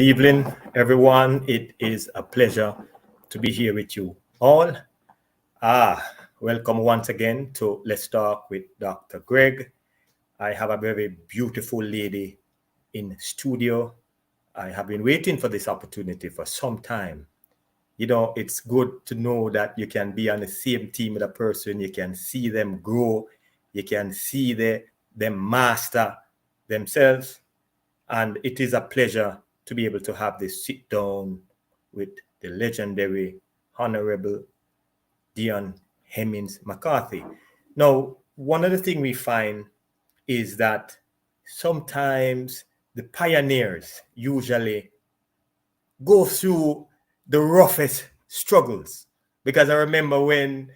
evening, everyone. It is a pleasure to be here with you all. Ah, Welcome once again to Let's Talk with Dr. Greg. I have a very beautiful lady in studio. I have been waiting for this opportunity for some time. It's good to know that you can be on the same team with a person, you can see them grow, you can see them master themselves. And it is a pleasure to be able to have this sit down with the legendary Honorable Deon Hemmings McCarthy. Now, one of the things we find is that sometimes the pioneers usually go through the roughest struggles. Because I remember when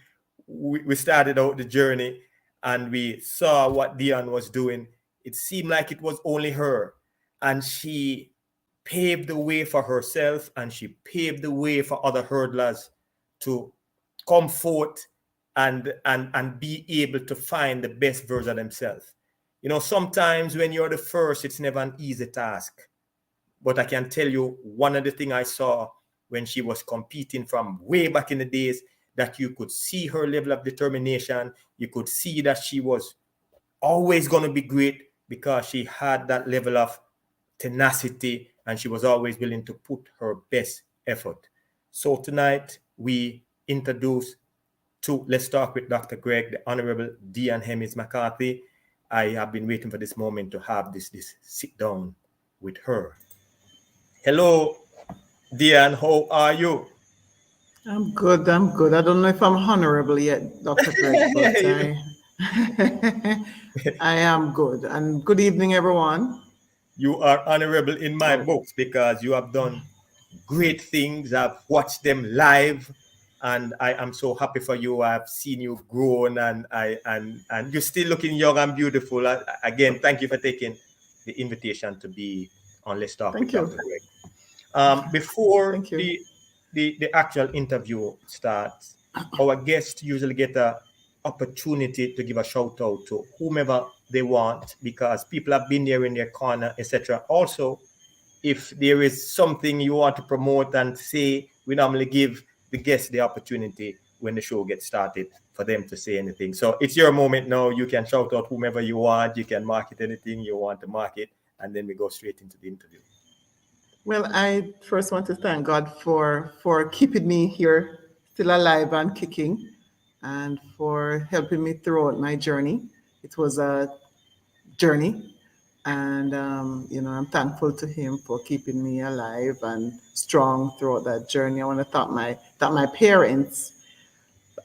we started out the journey and we saw what Dion was doing, it seemed like it was only her. And she paved the way for herself and she paved the way for other hurdlers to come forth and be able to find the best version of themselves. Sometimes when you're the first, it's never an easy task. But I can tell you one of the things I saw when she was competing from way back in the days, that you could see her level of determination. You could see that she was always going to be great because she had that level of tenacity and she was always willing to put her best effort. So tonight we introduce to Let's Talk with Dr. Greg, the Honorable Deon Hemmings McCarthy. I have been waiting for this moment to have this sit down with her. Hello, Deon, how are you? I'm good. I don't know if I'm honorable yet, Dr. Greg, but I am good. And good evening, everyone. You are honorable in my Oh. books because you have done great things. I've watched them live, and I am so happy for you. I've seen you grown, and you're still looking young and beautiful. Again, thank you for taking the invitation to be on Let's Talk with Dr. Greg. Before the actual interview starts, our guests usually get an opportunity to give a shout out to whomever they want because people have been there in their corner, etc. Also, if there is something you want to promote and say, we normally give the guests the opportunity when the show gets started for them to say anything. So it's your moment now. You can shout out whomever you want. You can market anything you want to market, and then we go straight into the interview. Well, I first want to thank God for keeping me here, still alive and kicking, and for helping me throughout my journey. It was a journey, and I'm thankful to Him for keeping me alive and strong throughout that journey. I want to thank my parents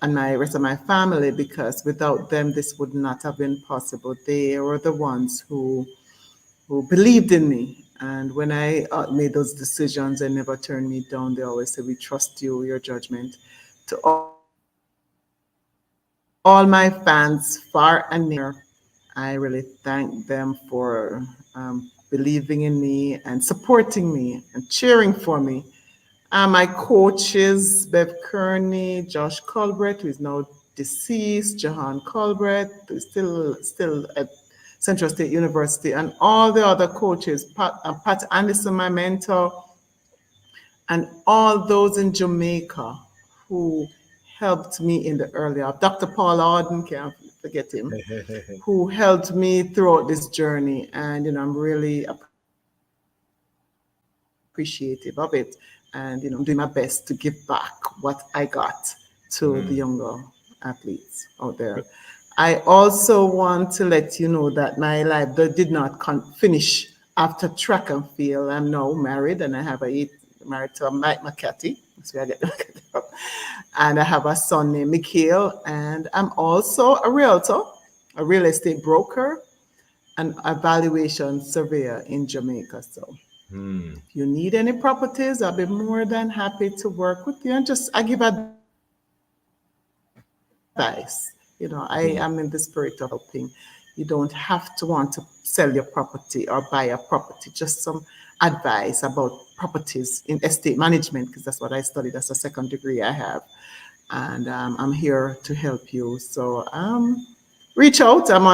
and my rest of my family, because without them, this would not have been possible. They were the ones who believed in me. And when I made those decisions, they never turned me down. They always say, we trust you, your judgment. To all my fans, far and near, I really thank them for believing in me and supporting me and cheering for me. My coaches, Bev Kearney, Josh Colbert, who is now deceased, Jahan Colbert, who is still at Central State University, and all the other coaches, Pat Anderson, my mentor, and all those in Jamaica who helped me in the early of Dr. Paul Auden, can't forget him, who helped me throughout this journey. And I'm really appreciative of it. And I'm doing my best to give back what I got to the younger athletes out there. I also want to let you know that my life did not finish after track and field. I'm now married, and I have married to Mike McCarthy. That's where I get the and I have a son named Mikhail, and I'm also a realtor, a real estate broker, and evaluation surveyor in Jamaica. So if you need any properties, I'll be more than happy to work with you. And I give advice. I am in the spirit of helping. You don't have to want to sell your property or buy a property, just some advice about properties in estate management, because that's what I studied. That's a second degree I have. And I'm here to help you. So reach out. I'm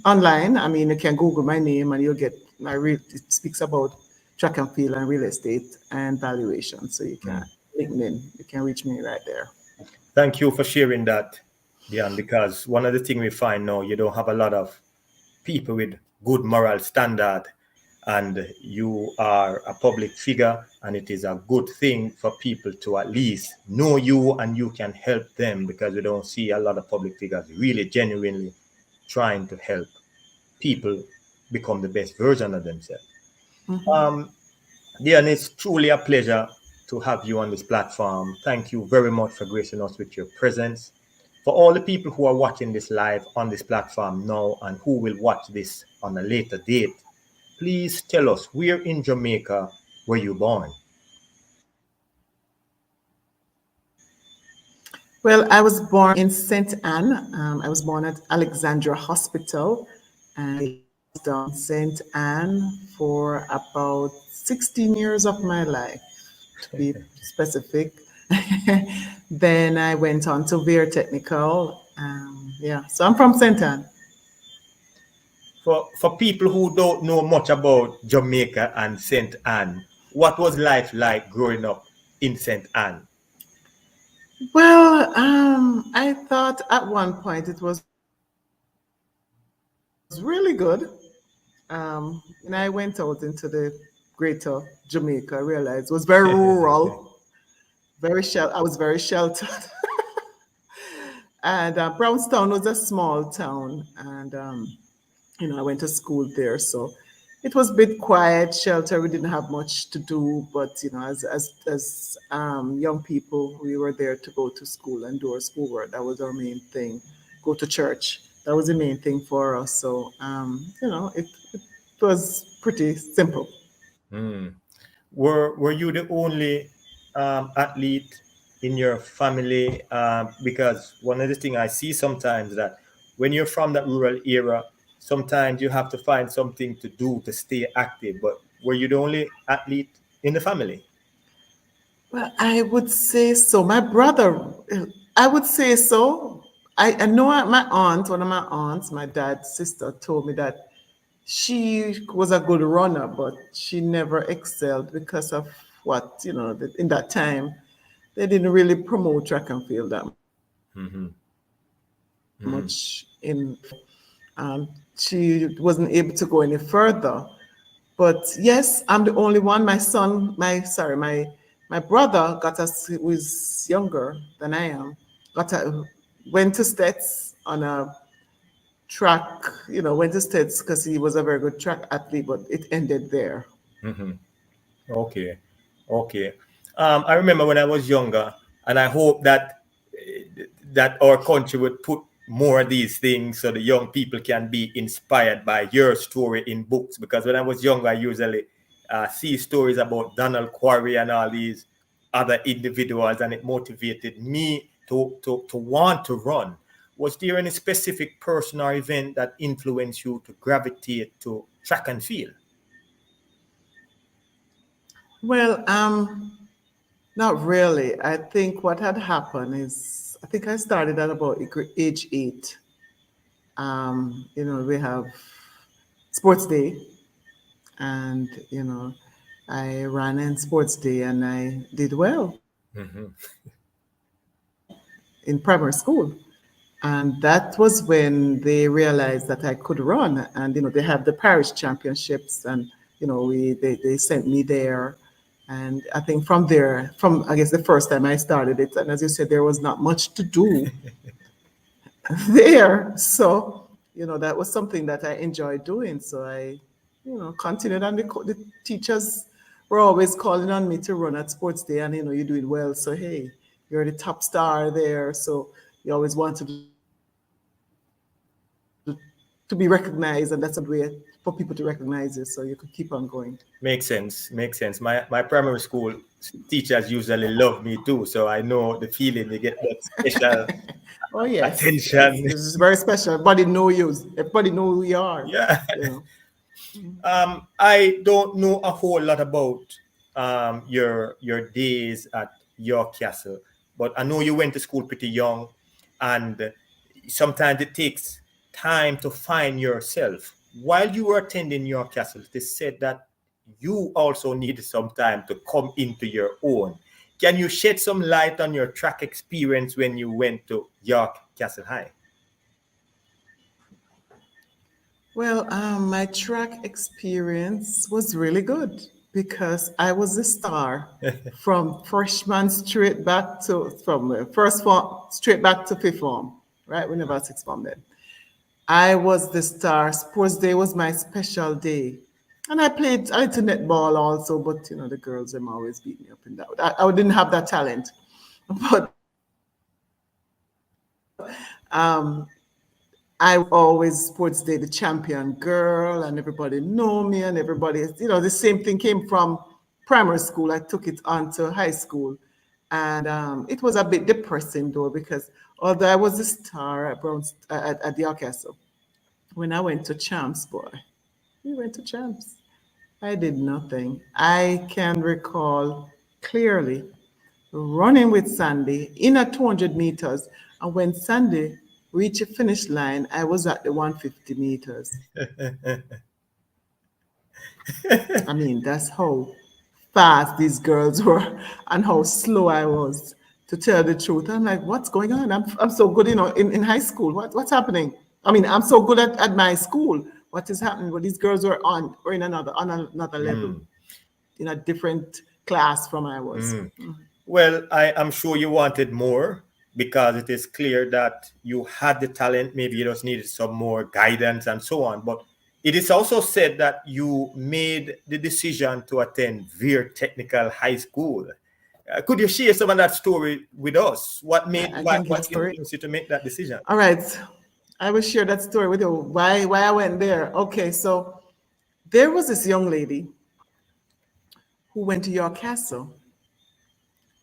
online. I mean, you can Google my name and you'll get it speaks about track and field and real estate and valuation. So you can link me in. You can reach me right there. Thank you for sharing that, Dion, because one of the things we find now, you don't have a lot of people with good moral standard, and you are a public figure, and it is a good thing for people to at least know you and you can help them, because we don't see a lot of public figures really genuinely trying to help people become the best version of themselves. Um, Dion, it's truly a pleasure to have you on this platform. Thank you very much for gracing us with your presence. For all the people who are watching this live on this platform now and who will watch this on a later date, please tell us, where in Jamaica were you born? Well, I was born in St. Anne. I was born at Alexandra Hospital, and I lived in St. Anne for about 16 years of my life, to be specific. Then I went on to Veer Technical. Yeah, so I'm from St. Anne. For people who don't know much about Jamaica and St. Anne, what was life like growing up in St. Anne? Well, I thought at one point it was really good. And I went out into the greater Jamaica. I realized it was very rural, I was very sheltered. And Brownstown was a small town, and I went to school there, so it was a bit quiet, shelter. We didn't have much to do, but as young people, we were there to go to school and do our schoolwork. That was our main thing. Go to church. That was the main thing for us. So it was pretty simple. Hmm. Were you the only athlete in your family? Because one of the things I see sometimes, that when you're from that rural era, sometimes you have to find something to do to stay active. But were you the only athlete in the family? Well, I would say so. My brother, I would say so. I know my aunt, one of my aunts, my dad's sister, told me that she was a good runner, but she never excelled because of in that time, they didn't really promote track and field that much Mm-hmm. in Mm-hmm. she wasn't able to go any further. But yes, I'm the only one. My son, my brother got us, who is younger than I am, went to States on a track, went to States because he was a very good track athlete, but it ended there. Mm-hmm. Okay, okay. I remember when I was younger, and I hope that our country would put more of these things so the young people can be inspired by your story in books. Because when I was younger, I usually see stories about Donald Quarry and all these other individuals, and it motivated me to want to run. Was there any specific person or event that influenced you to gravitate to track and field? Well, not really. I think what had happened is, I think I started at about age 8. We have sports day, and I ran in sports day and I did well Hmm. in primary school. And that was when they realized that I could run. And they have the parish championships, and they sent me there. And I think from there, from I guess the first time I started it, and as you said, there was not much to do there. So, that was something that I enjoyed doing. So I, continued. And the teachers were always calling on me to run at sports day. And, you're doing well. So, hey, you're the top star there. So you always wanted to be recognized. And that's a way for people to recognize you. So you could keep on going. Makes sense. Makes sense. My primary school teachers usually love me too, so I know the feeling. You get that special Oh, yes. Yes. attention. This is very special. Everybody know you. Everybody know who you are. Yeah. You know. I don't know a whole lot about your days at York Castle, but I know you went to school pretty young, and sometimes it takes time to find yourself. While you were attending York Castle, they said that you also needed some time to come into your own. Can you shed some light on your track experience when you went to York Castle High? Well, my track experience was really good because I was a star from freshman straight back to from first form straight back to fifth form, right? We never had sixth form then. I was the star. Sports day was my special day. And I like to netball also, but the girls them always beat me up in that. I didn't have that talent. But I always sports day the champion girl, and everybody know me, and everybody, the same thing came from primary school. I took it on to high school, and it was a bit depressing though because although I was a star at the orchestra, when I went to champs, boy, we went to champs. I did nothing. I can recall clearly running with Sandy in a 200 meters. And when Sandy reached the finish line, I was at the 150 meters. I mean, that's how fast these girls were and how slow I was, to tell the truth. I'm like, what's going on? I'm so good, in high school. What's happening? I mean, I'm so good at my school. What is happening? Well, these girls were on another level, in a different class from I was. Well, I am sure you wanted more because it is clear that you had the talent. Maybe you just needed some more guidance and so on. But it is also said that you made the decision to attend Veer Technical High School. Could you share some of that story with us? I can give a What story. influenced you to make that decision? All right. I will share that story with you. Why I went there. Okay, so there was this young lady who went to York Castle,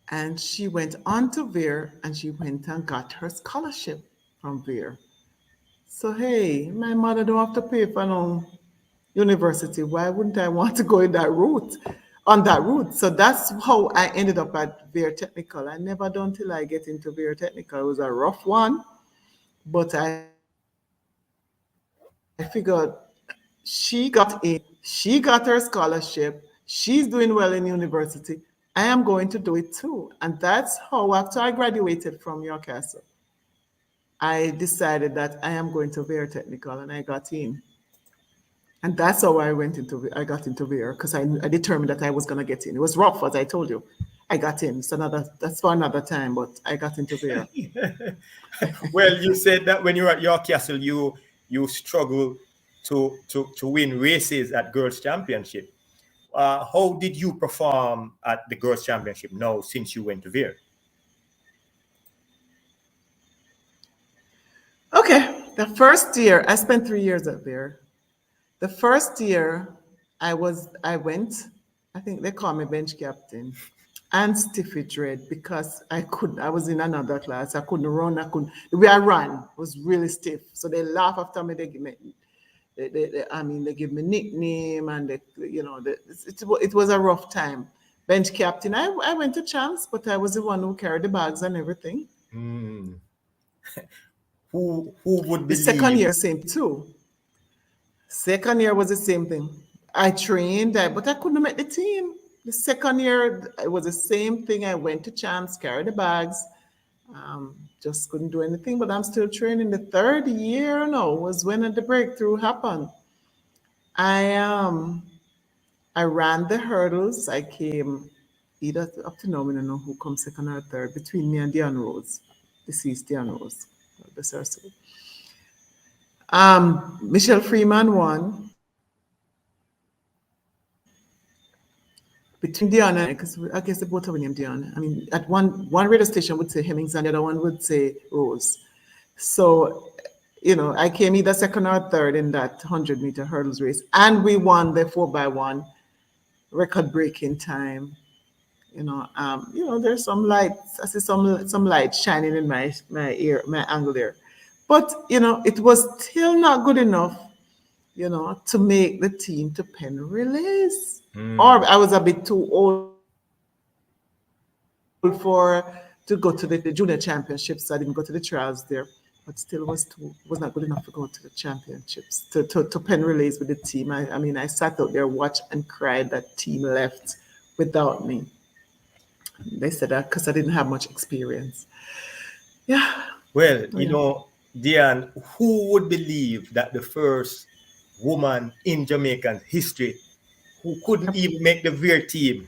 and she went on to Veer, and she went and got her scholarship from Veer. So hey, my mother don't have to pay for no university. Why wouldn't I want to go in that route? On that route. So that's how I ended up at Veer Technical. I never done till I get into Veer Technical. It was a rough one, but I figured she got in, she got her scholarship, she's doing well in university. I am going to do it too. And that's how, after I graduated from York Castle, I decided that I am going to Veer Technical, and I got in. And that's how I got into Veer, because I determined that I was gonna get in. It was rough, as I told you. I got in. That's for another time, but I got into Veer. Well, you said that when you were at York Castle, you struggled to win races at Girls Championship. How did you perform at the Girls Championship now since you went to Veer? Okay, the first year I spent 3 years at Veer. The first year I went, I think they call me bench captain and stiffy dread because I was in another class. I couldn't run. The way I ran was really stiff. So they laugh after me. They give me nickname, and it was a rough time. Bench captain. I went to champs, but I was the one who carried the bags and everything. Mm. Who would The second believe? year, same too. Second year was the same thing. I trained, but I couldn't make the team. The second year, it was the same thing. I went to champs, carried the bags, just couldn't do anything. But I'm still training. The third year, no, was when the breakthrough happened. I I ran the hurdles. I came either up to now, I don't know who comes second or third between me and Deon Rose, deceased Deon Rose. Bless her soul. Michelle Freeman won between Dion and because I guess they both have a name Dion. I mean, at one radio station would say Hemmings and the other one would say Rose. So, I came either second or third in that 100-meter hurdles race, and we won the 4x1 record breaking time. There's some lights. I see some light shining in my ear, my angle there, but it was still not good enough to make the team to pen release. Or I was a bit too old to go to the junior championships. So I didn't go to the trials there. but still was not good enough to go to the championships, to pen relays with the team. I mean, I sat out there, watched and cried that team left without me. They said that because I didn't have much experience. Yeah. Well, Oh, yeah. Diane, who would believe that the first woman in Jamaican history who couldn't Yep. even make the Veer team?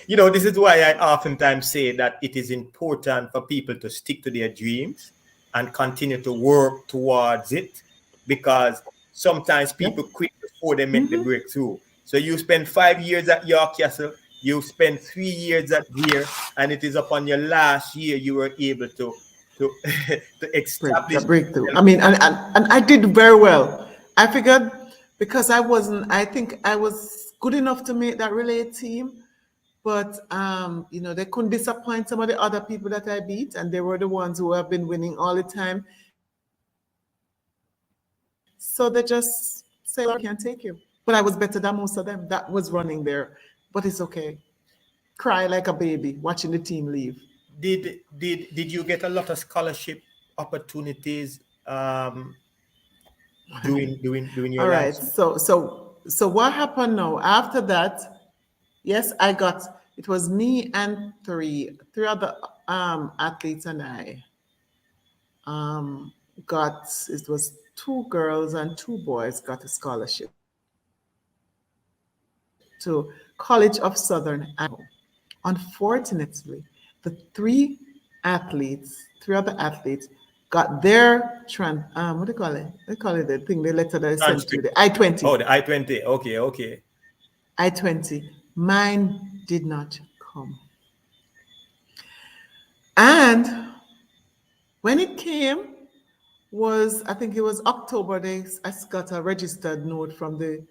This is why I oftentimes say that it is important for people to stick to their dreams and continue to work towards it, because sometimes Yep. people quit before they make the breakthrough. So you spend 5 years at York Castle, you spend 3 years at Veer, and it is upon your last year you were able to to establish That breakthrough. yourself. I mean, and I did very well. I figured because I think I was good enough to make that relay team, but they couldn't disappoint some of the other people that I beat, and they were the ones who have been winning all the time. So they just say, "Well, we can't take you." But I was better than most of them that was running there. But it's okay. Cry like a baby watching the team leave. Did you get a lot of scholarship opportunities during your All right. life? So what happened now? After that, yes, I got it was me and three other athletes, and I um got it was two girls and two boys got a scholarship to College of Southern Idaho. Unfortunately, the three other athletes got their what do you call it? They call it the thing, the letter that I sent to you, Transcript. the I-20. Oh, the I-20. Okay, okay. I-20. Mine did not come. And when it came, I think it was October, I got a registered note from the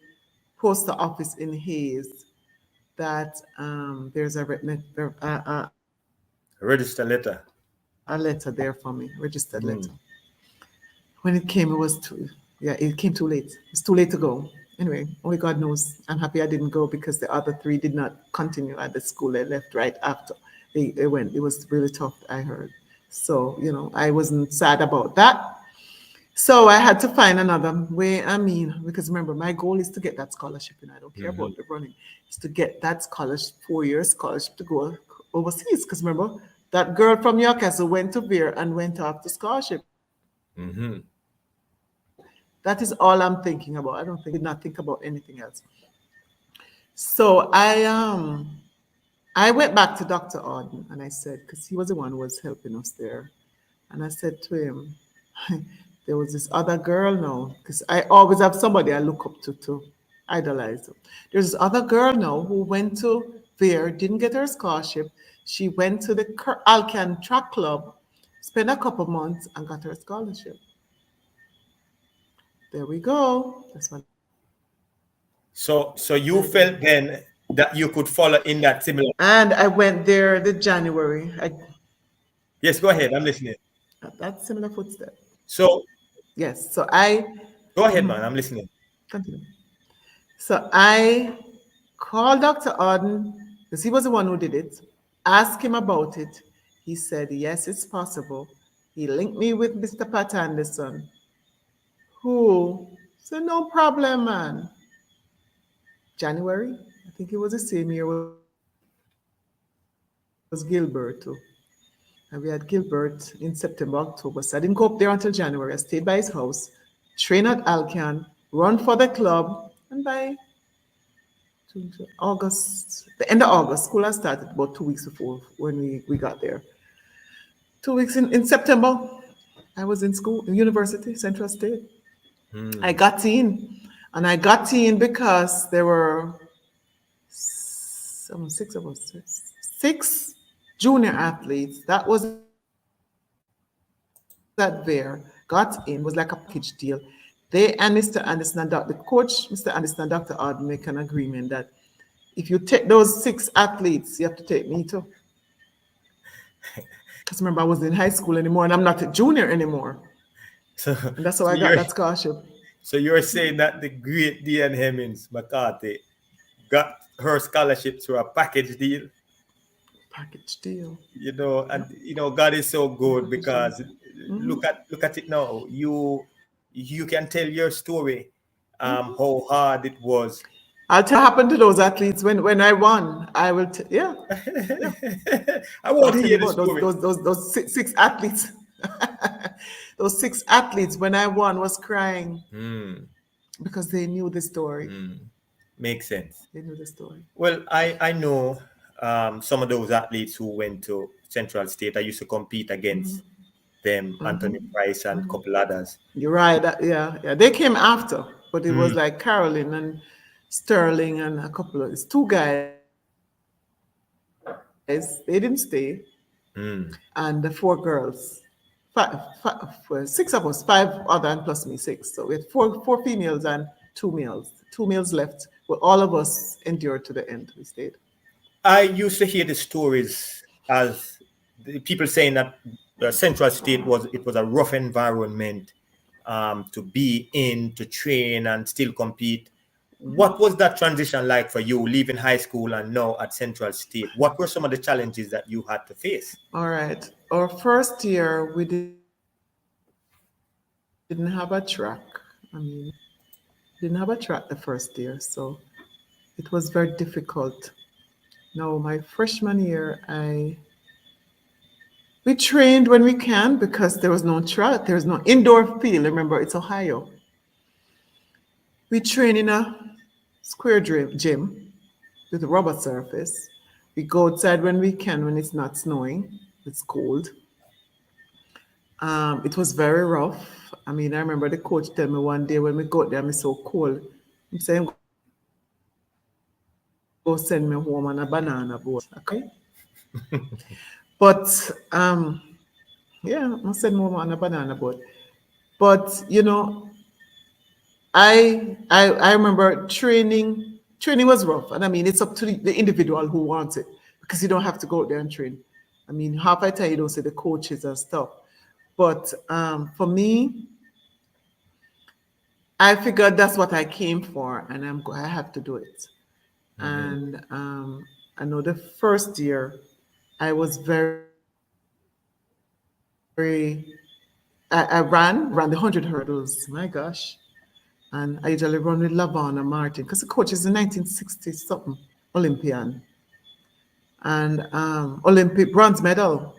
post office in Hayes that there's Register letter. a letter there for me, registered letter. Mm. When it came, it came too late. It's too late to go. Anyway, only God knows. I'm happy I didn't go because the other three did not continue at the school. They left right after they went. It was really tough, I heard. So, I wasn't sad about that. So I had to find another way. I mean, because remember, my goal is to get that scholarship, and I don't care Mm-hmm. about the running. It's to get that scholarship, 4 year scholarship to go overseas. Because remember, that girl from Newcastle went to Veer and went off the scholarship. Mm-hmm. That is all I'm thinking about. Did not think about anything else. So I went back to Dr. Auden and I said, because he was the one who was helping us there. And I said to him, there was this other girl now, because I always have somebody I look up to idolize them. There's this other girl now who went to Veer, didn't get her scholarship. She went to the Alcan Track Club, spent a couple months and got her scholarship. There we go. That's what I did. So you felt then that you could follow in that similar. And I went there the January. Yes, go ahead. I'm listening. That similar footstep. So Yes. So I go ahead, man. I'm listening. continue. So I called Dr. Auden because he was the one who did it. Asked him about it. He said, yes, it's possible. He linked me with Mr. Pat Anderson, who said, no problem, man. January, I think it was the same year, was Gilbert too. And we had Gilbert in September, October. So I didn't go up there until January. I stayed by his house, train at Alcan, run for the club, and by August, the end of August, school had started about 2 weeks before when we got there. 2 weeks in September, I was in school, in university, Central State. I Mm. got in, and I got in because there were six of us, six junior athletes. That was at Bear, got in, was like a package deal. They and Mr. Anderson and the coach, Mr. Anderson and Dr. Odd make an agreement that if you take those six athletes, you have to take me too. Because remember, I wasn't in high school anymore, and I'm not a junior anymore. So And that's how I so got you're that scholarship. so you're saying that the great Deon Hemmings McCarthy got her scholarship through a package deal? Package deal. And Yep. God is so good Package deal. because look at it now. You can tell your story, how hard it was. I'll tell you what happened to those athletes when I won. Yeah, yeah. I I'll want to tell you hear the about story. those six athletes. Those six athletes when I won was crying Hmm. because they knew the story. Makes sense. They knew the story. Well, I know some of those athletes who went to Central State. I used to compete against them, Anthony Price and a couple others. You're right. Yeah, yeah. They came after, but it was Mm, like Carolyn and Sterling and a couple of it's two guys. They didn't stay, and the four girls, six of us, five other and plus me, six. So we had four females and two males. Two males left, but all of us endured to the end. We stayed. I used to hear the stories as the people saying that Central State was a rough environment to be in, to train and still compete. What was that transition like for you, leaving high school and now at Central State? What were some of the challenges that you had to face? All right. Our first year, we didn't have a track. I mean, didn't have a track the first year, so it was very difficult. Now, my freshman year, I we trained when we can because there was no track, there was no indoor field. Remember, it's Ohio. We train in a square gym with a rubber surface. We go outside when we can when it's not snowing, it's cold. It was very rough. I mean, I remember the coach tell me one day when we got there, I'm so cold. I'm saying, go send me home on a banana boat. I cry. But yeah, I send me home on a banana boat. But I remember training. Training was rough, and I mean it's up to the individual who wants it because you don't have to go out there and train. I mean, half I tell you don't say the coaches and stuff, but for me, I figured that's what I came for, and I have to do it. Mhm. And I know the first year I was I ran the 100 hurdles. My gosh. And I usually run with Lavana Martin because the coach is a 1960 something Olympian and Olympic bronze medal.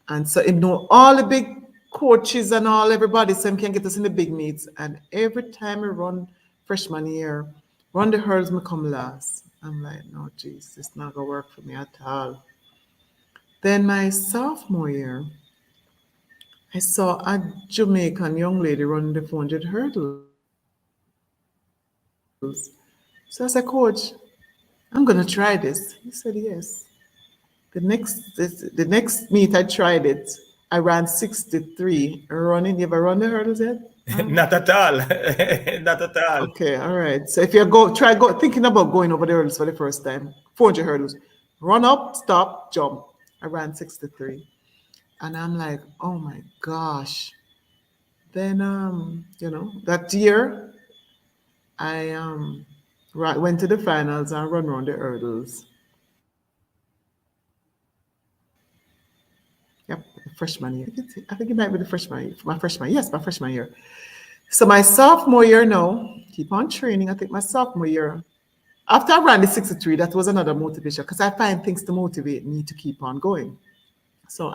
And so you know all the big coaches and all everybody so him can get us in the big meets. And every time we run freshman year, run the hurdles me come last. I'm like, no, geez, this not gonna work for me at all. Then my sophomore year, I saw a Jamaican young lady running the 400 hurdles. So I said, Coach, I'm going to try this. He said, yes. The next meet I tried it, I ran 63 running. You ever run the hurdles yet? Not at all. Not at all. Okay, all right. So if you thinking about going over the hurdles for the first time, 400 hurdles, run up, stop, jump. I ran 63. And I'm like, oh my gosh. Then that year I went to the finals and run around the hurdles. Yep, freshman year. I think it might be the freshman year, my freshman year. Yes, my freshman year. So my sophomore year now, keep on training. I think my sophomore year, after I ran the 63, that was another motivation because I find things to motivate me to keep on going. So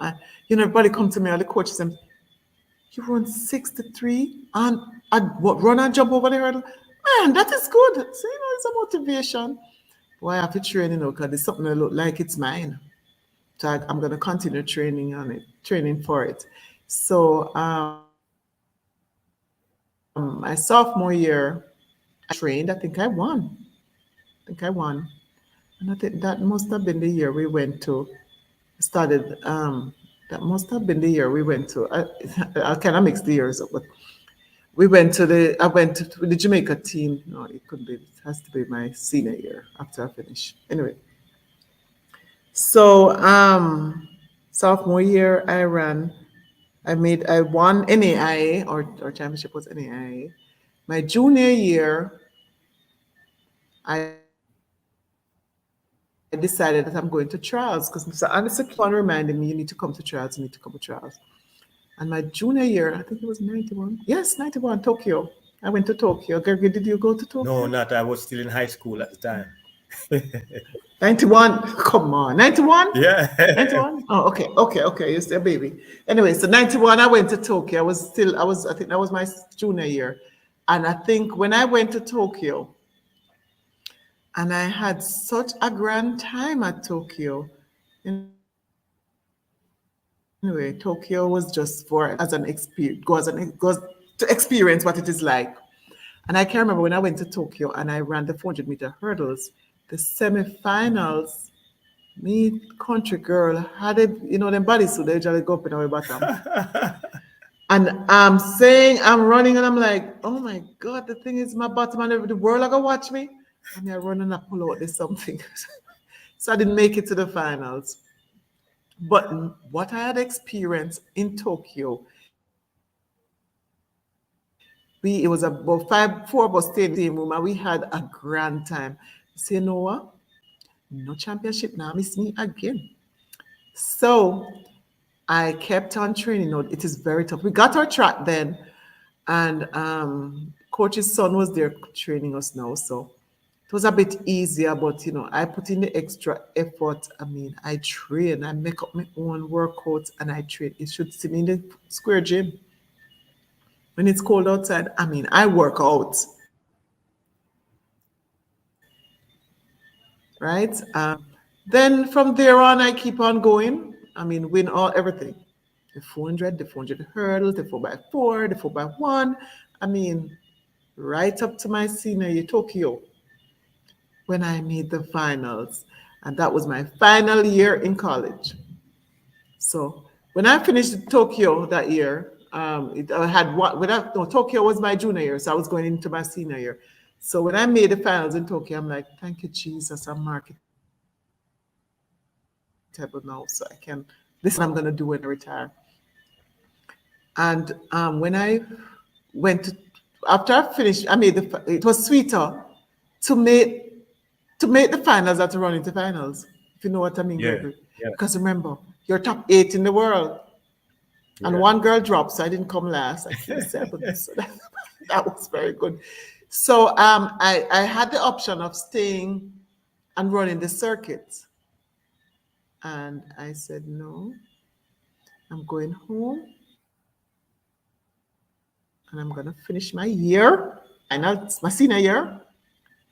everybody come to me, all the coaches, and you run 63 and what run and jump over the hurdle? Man, that is good. So it's a motivation. Why I have to train, because it's something that look like it's mine. So I'm going to continue training on it, training for it. So my sophomore year, I trained. I think I won. I think I won. And I think that must have been the year we went to, started, that must have been the year we went to, I kind of mix the years up, but I went to the Jamaica team. No, it couldn't be, it has to be my senior year after I finish. Anyway, so sophomore year I won NAIA or championship was NAIA. My junior year I won I decided that I'm going to trials because Mr. Anderson kept on reminding me, you need to come to trials, you need to come to trials. And my junior year, I think it was 91. Yes, 91, Tokyo. I went to Tokyo. Gregory, did you go to No, Tokyo? not. I was still in high school at the time. 91. Come on. 91? Yeah. 91? Oh, okay. You're still a baby. Anyway, so 91, I went to Tokyo. I think that was my junior year. And I think when I went to Tokyo, and I had such a grand time at Tokyo. Anyway, Tokyo was just for as an experience, goes to experience what it is like. And I can remember when I went to Tokyo and I ran the 400-meter hurdles, the semifinals. Me, country girl, had it, them bodysuit, they usually go up in our bottom. And I'm saying, I'm running, and I'm like, oh my God, the thing is my bottom, and the world are gonna watch me. And I run and I pull out this something. So I didn't make it to the finals. But what I had experienced in Tokyo, it was about four of us stayed in the same room, and we had a grand time. You say, you know what? No championship now, miss me again. So I kept on training. It is very tough. We got our track then, and coach's son was there training us now. So it was a bit easier, but I put in the extra effort. I mean, I train, I make up my own workouts, and I train. You should see me in the square gym when it's cold outside. I mean, I work out, right? Then from there on, I keep on going. I mean, win everything. The 400, the 400 hurdles, the 4x4, the 4x1. I mean, right up to my senior year, Tokyo, when I made the finals. And that was my final year in college. So when I finished Tokyo that year, I had what, no, Tokyo was my junior year, so I was going into my senior year. So when I made the finals in Tokyo, I'm like, thank you, Jesus, I'm marketable now, so I can, this is what I'm going to do when I retire. And when I went to, after I finished, it was sweeter to make the finals than to run into finals, if you know what I mean, Yeah. Gregory. Yeah. Because remember, you're top 8 in the world. And Yeah. one girl dropped, so I didn't come last. I came seventh. So that was very good. So I had the option of staying and running the circuit. And I said, no, I'm going home and I'm going to finish my year, final, my senior year,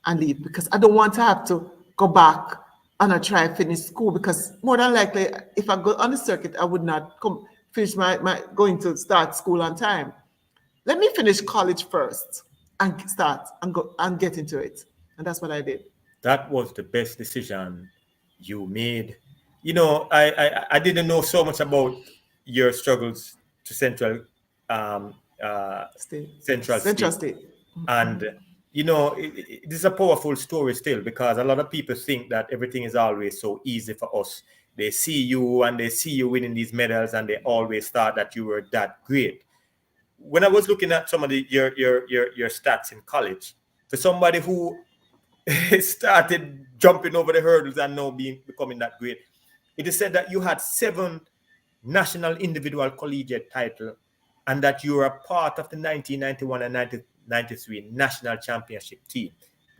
and leave because I don't want to have to go back and I try finish school because more than likely, if I go on the circuit, I would not come finish my going to start school on time. Let me finish college first and start and go and get into it. And that's what I did. That was the best decision you made. I didn't know so much about your struggles to um, uh, State, Central Central State. State. And it is a powerful story still, because a lot of people think that everything is always so easy for us. They see you and they see you winning these medals, and they always thought that you were that great. When I was looking at some of your stats in college, for somebody who started jumping over the hurdles and now becoming that great, it is said that you had 7 national individual collegiate title, and that you were a part of the 1991 and 1993 national championship team.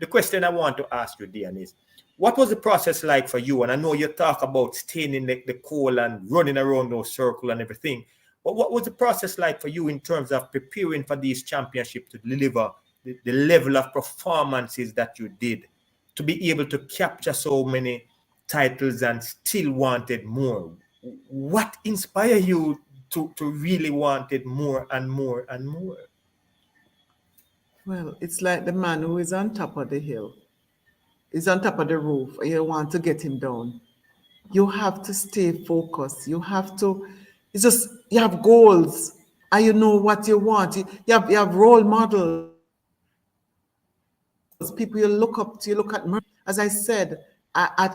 The question I want to ask you, Deon, is what was the process like for you? And I know you talk about staying in the cold and running around those circles and everything, but what was the process like for you in terms of preparing for these championships to deliver the level of performances that you did, to be able to capture so many titles and still wanted more? What inspired you to really want it more and more and more? Well, it's like the man who is on top of the hill, is on top of the roof, and you want to get him down. You have to stay focused. You have to, it's just, you have goals and you know what you want. You have role models, people you look up to, you look at As I said,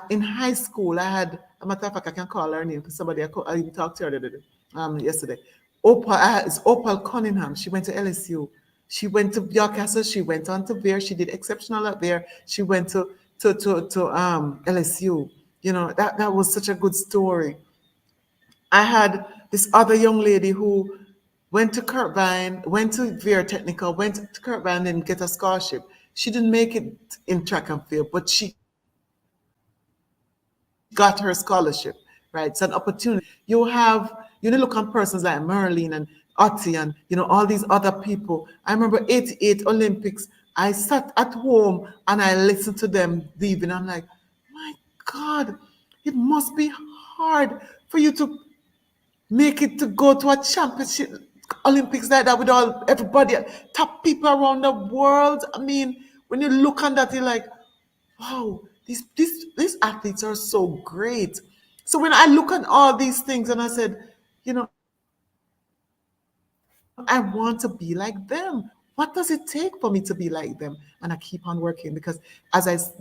in high school, a matter of fact, I can call her name because I even talked to her yesterday. It's Opal Cunningham. She went to LSU. She went to York Castle. She went on to Veer. She did exceptional at Veer. She went to to LSU. That was such a good story. I had this other young lady who went to Kirkvine, went to Vera Technical, went to Kirkvine and get a scholarship. She didn't make it in track and field, but she got her scholarship, right? It's an opportunity. You look on persons like Merlin and Otti and all these other people. I remember 88 Olympics. I sat at home and I listened to them leaving. I'm like, my God, it must be hard for you to make it to go to a championship Olympics like that with all everybody, top people around the world. I mean, when you look on that, you're like, wow, these athletes are so great. So when I look at all these things and I said, I want to be like them. What does it take for me to be like them? And I keep on working because as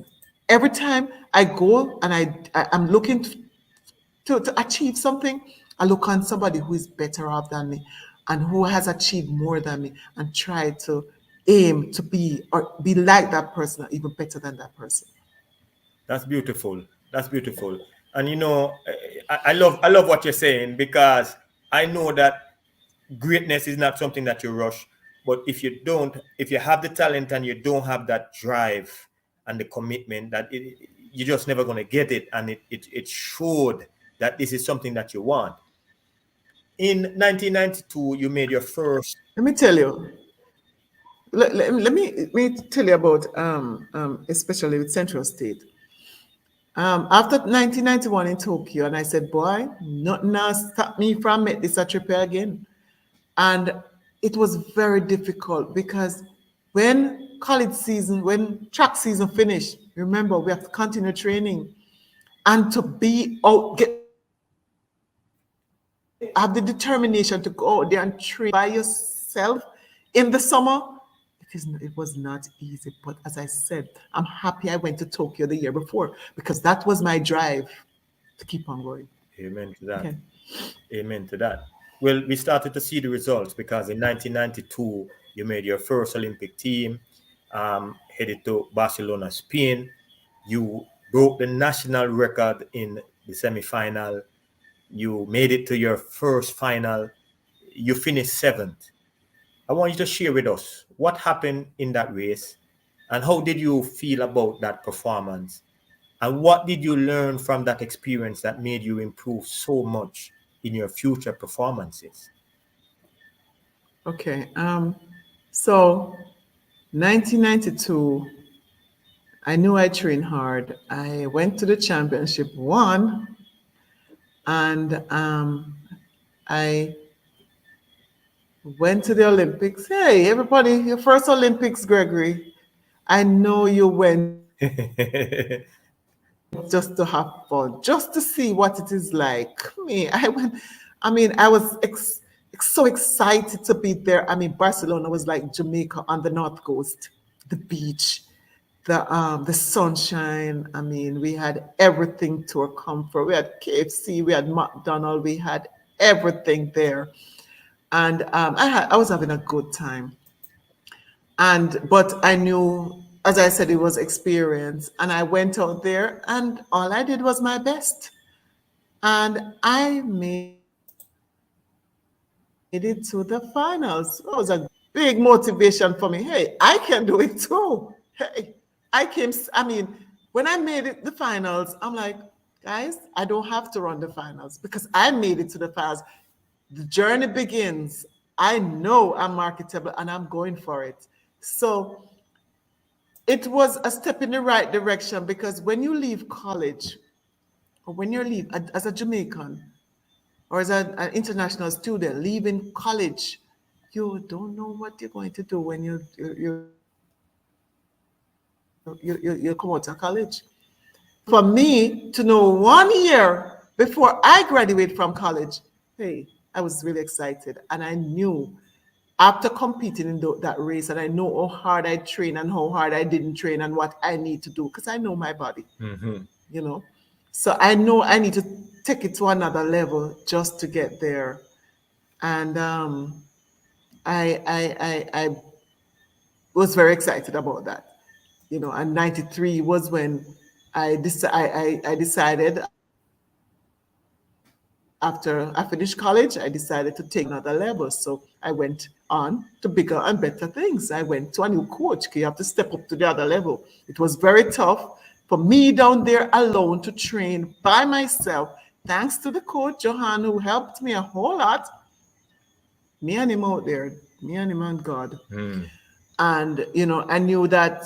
every time I go and I'm looking to achieve something, I look on somebody who is better off than me and who has achieved more than me and try to aim to be or be like that person or even better than that person. That's beautiful. That's beautiful. And I love what you're saying, because I know that greatness is not something that you rush. But if you have the talent and you don't have that drive and the commitment, you're just never going to get it. And it showed that this is something that you want. In 1992, you made your first. Let me tell you, let me tell you about especially with Central State. After 1991 in Tokyo, and I said, boy, nothing now stop me from make this a trip here again. And it was very difficult because when track season finished, remember we have to continue training and to be out, have the determination to go out there and train by yourself in the summer. It was not easy, but as I said, I'm happy I went to Tokyo the year before because that was my drive to keep on going. Amen to that. Okay. Amen to that. Well, we started to see the results because in 1992, you made your first Olympic team, headed to Barcelona, Spain. You broke the national record in the semi-final. You made it to your first final. You finished seventh. I want you to share with us what happened in that race and how did you feel about that performance? And what did you learn from that experience that made you improve so much in your future performances? Okay. So 1992, I knew I trained hard. I went to the championship, won, and I went to the Olympics. Hey, everybody, your first Olympics, Gregory. I know you went just to have fun, just to see what it is like. I was so excited to be there. I mean, Barcelona was like Jamaica on the North Coast, the beach, the sunshine. I mean, we had everything to our comfort. We had KFC, we had McDonald's, we had everything there. And I was having a good time. But I knew, as I said, it was experience. And I went out there and all I did was my best. And I made it to the finals. It was a big motivation for me. Hey, I can do it too. Hey, when I made it the finals, I'm like, guys, I don't have to run the finals because I made it to the finals. The journey begins. I know I'm marketable and I'm going for it. So it was a step in the right direction because when you leave college or when you leave as a Jamaican or as an international student leaving college, you don't know what you're going to do when you come out of college. For me to know 1 year before I graduate from college, hey, I was really excited. And I knew after competing in that race, and I know how hard I train and how hard I didn't train and what I need to do because I know my body, Mm-hmm. you know. So I know I need to take it to another level just to get there. And I was very excited about that. And 93 was when I decided after I finished college, I decided to take my game to another level. So I went on to bigger and better things. I went to a new coach. You have to step up to the other level. It was very tough for me down there alone to train by myself. Thanks to the coach, Johan, who helped me a whole lot. Me and him out there, me and him and God. Mm. And, I knew that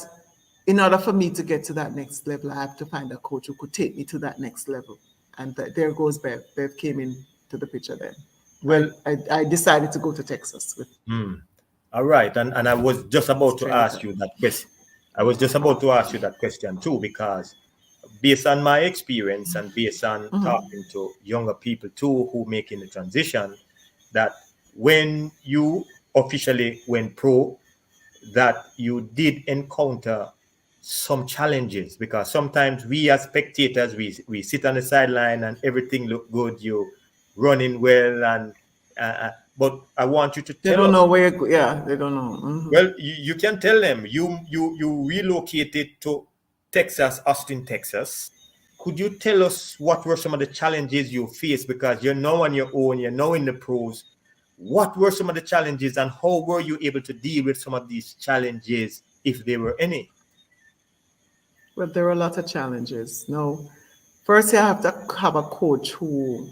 in order for me to get to that next level, I have to find a coach who could take me to that next level. And there goes Bev. Bev came into the picture then. I, Well, I decided to go to Texas with mm. All right. And I was just about to straight ask up. you that question. I was just about to ask you that question too, because based on my experience and based on talking to younger people too who making the transition, that when you officially went pro, that you did encounter some challenges, because sometimes we as spectators, we sit on the sideline and everything look good, you running well, and but I want you to They tell don't us. know where, yeah, they don't know. Well, you can tell them you relocated to Texas, Austin, Texas. Could you tell us what were some of the challenges you faced, because you're now on your own, you're now in the pros. What were some of the challenges, and how were you able to deal with some of these challenges, if there were any? Well, there are a lot of challenges. No, first you have to have a coach who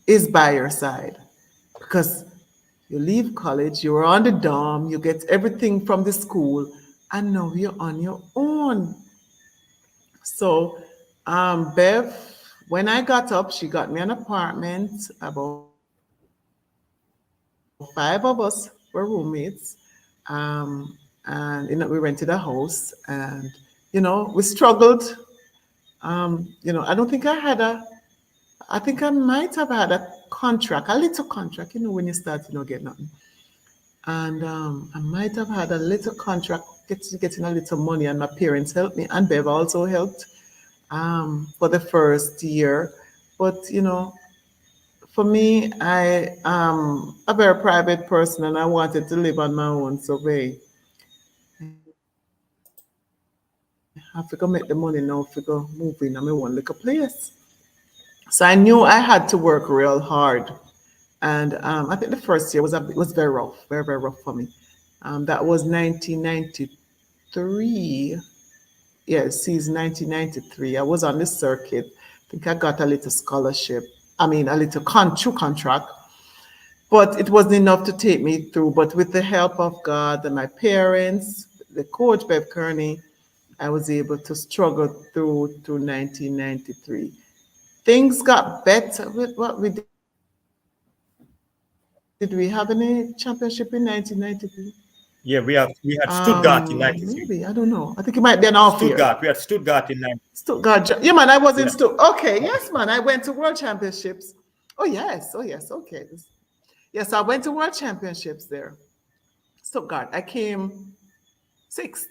is by your side because you leave college, you're on the dorm, you get everything from the school, and now you're on your own. So, Bev, when I got up, she got me an apartment. About 5 of us were roommates. Um, and we rented a house, and we struggled. I don't think I had a. I think I might have had a contract, a little contract. When you start, get nothing. And I might have had a little contract, getting a little money, and my parents helped me, and Bev also helped for the first year. But for me, I am a very private person, and I wanted to live on my own. So, hey, I have to go make the money now. If I go move in on my own little place. So I knew I had to work real hard. And I think the first year was very rough, very, very rough for me. That was 1993. Yeah, season 1993. I was on the circuit. I think I got a little scholarship. I mean, a little true contract. But it wasn't enough to take me through. But with the help of God and my parents, the coach, Bev Kearney, I was able to struggle through to 1993. Things got better with what we did. We have any championship in 1993? Yeah, we had Stuttgart in Maybe, I don't 93. know. I think it might be an off year. Stuttgart, we had Stuttgart in 90. Stuttgart. Yeah, man, I was in Yeah. Stuttgart. Okay, yes, man. I went to World Championships. Oh, yes. Oh, yes. Okay. Yes, I went to World Championships there. Stuttgart. I came sixth.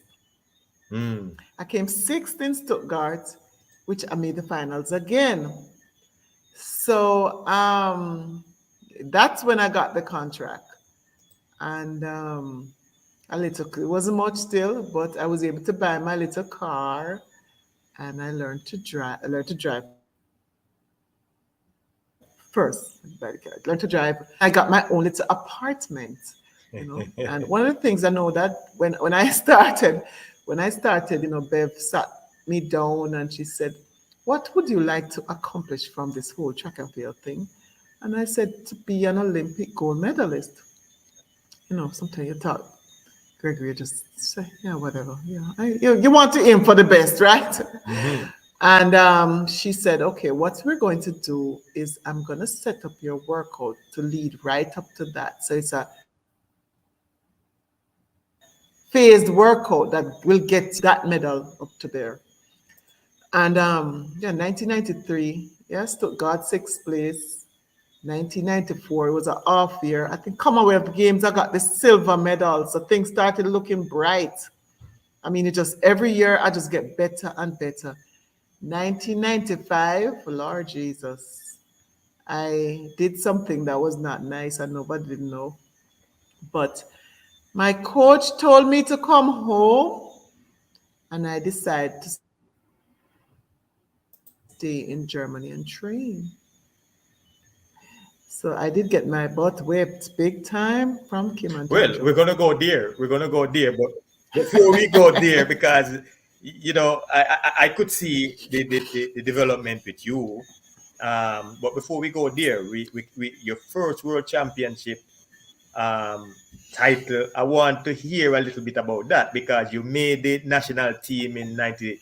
Mm. I came sixth in Stuttgart, which I made the finals again. So that's when I got the contract. And a little, it wasn't much still, but I was able to buy my little car and I learned to drive. I learned to drive first. I learned to drive. And then I got my own little apartment. And one of the things I know that when I started, Bev sat me down and she said, "What would you like to accomplish from this whole track and field thing?" And I said, "To be an Olympic gold medalist." Sometimes you thought, Gregory, just say, yeah, whatever. You want to aim for the best, right? Mhm. And she said, okay, what we're going to do is I'm going to set up your workout to lead right up to that. So it's a phased workout that will get that medal up to there. And yeah, 1993, yes, Stuttgart sixth place. 1994, it was an off year. I think Commonwealth Games, I got the silver medal. So things started looking bright. I mean, it just every year I just get better and better. 1995, Lord Jesus, I did something that was not nice and nobody didn't know. But my coach told me to come home and I decided to stay in Germany and train. So I did get my butt whipped big time from Kim and Jojo. Well, we're gonna go there. We're gonna go there, but before we go there, because I could see the development with you. But before we go there, we your first world championship title. I want to hear a little bit about that because you made the national team in 90.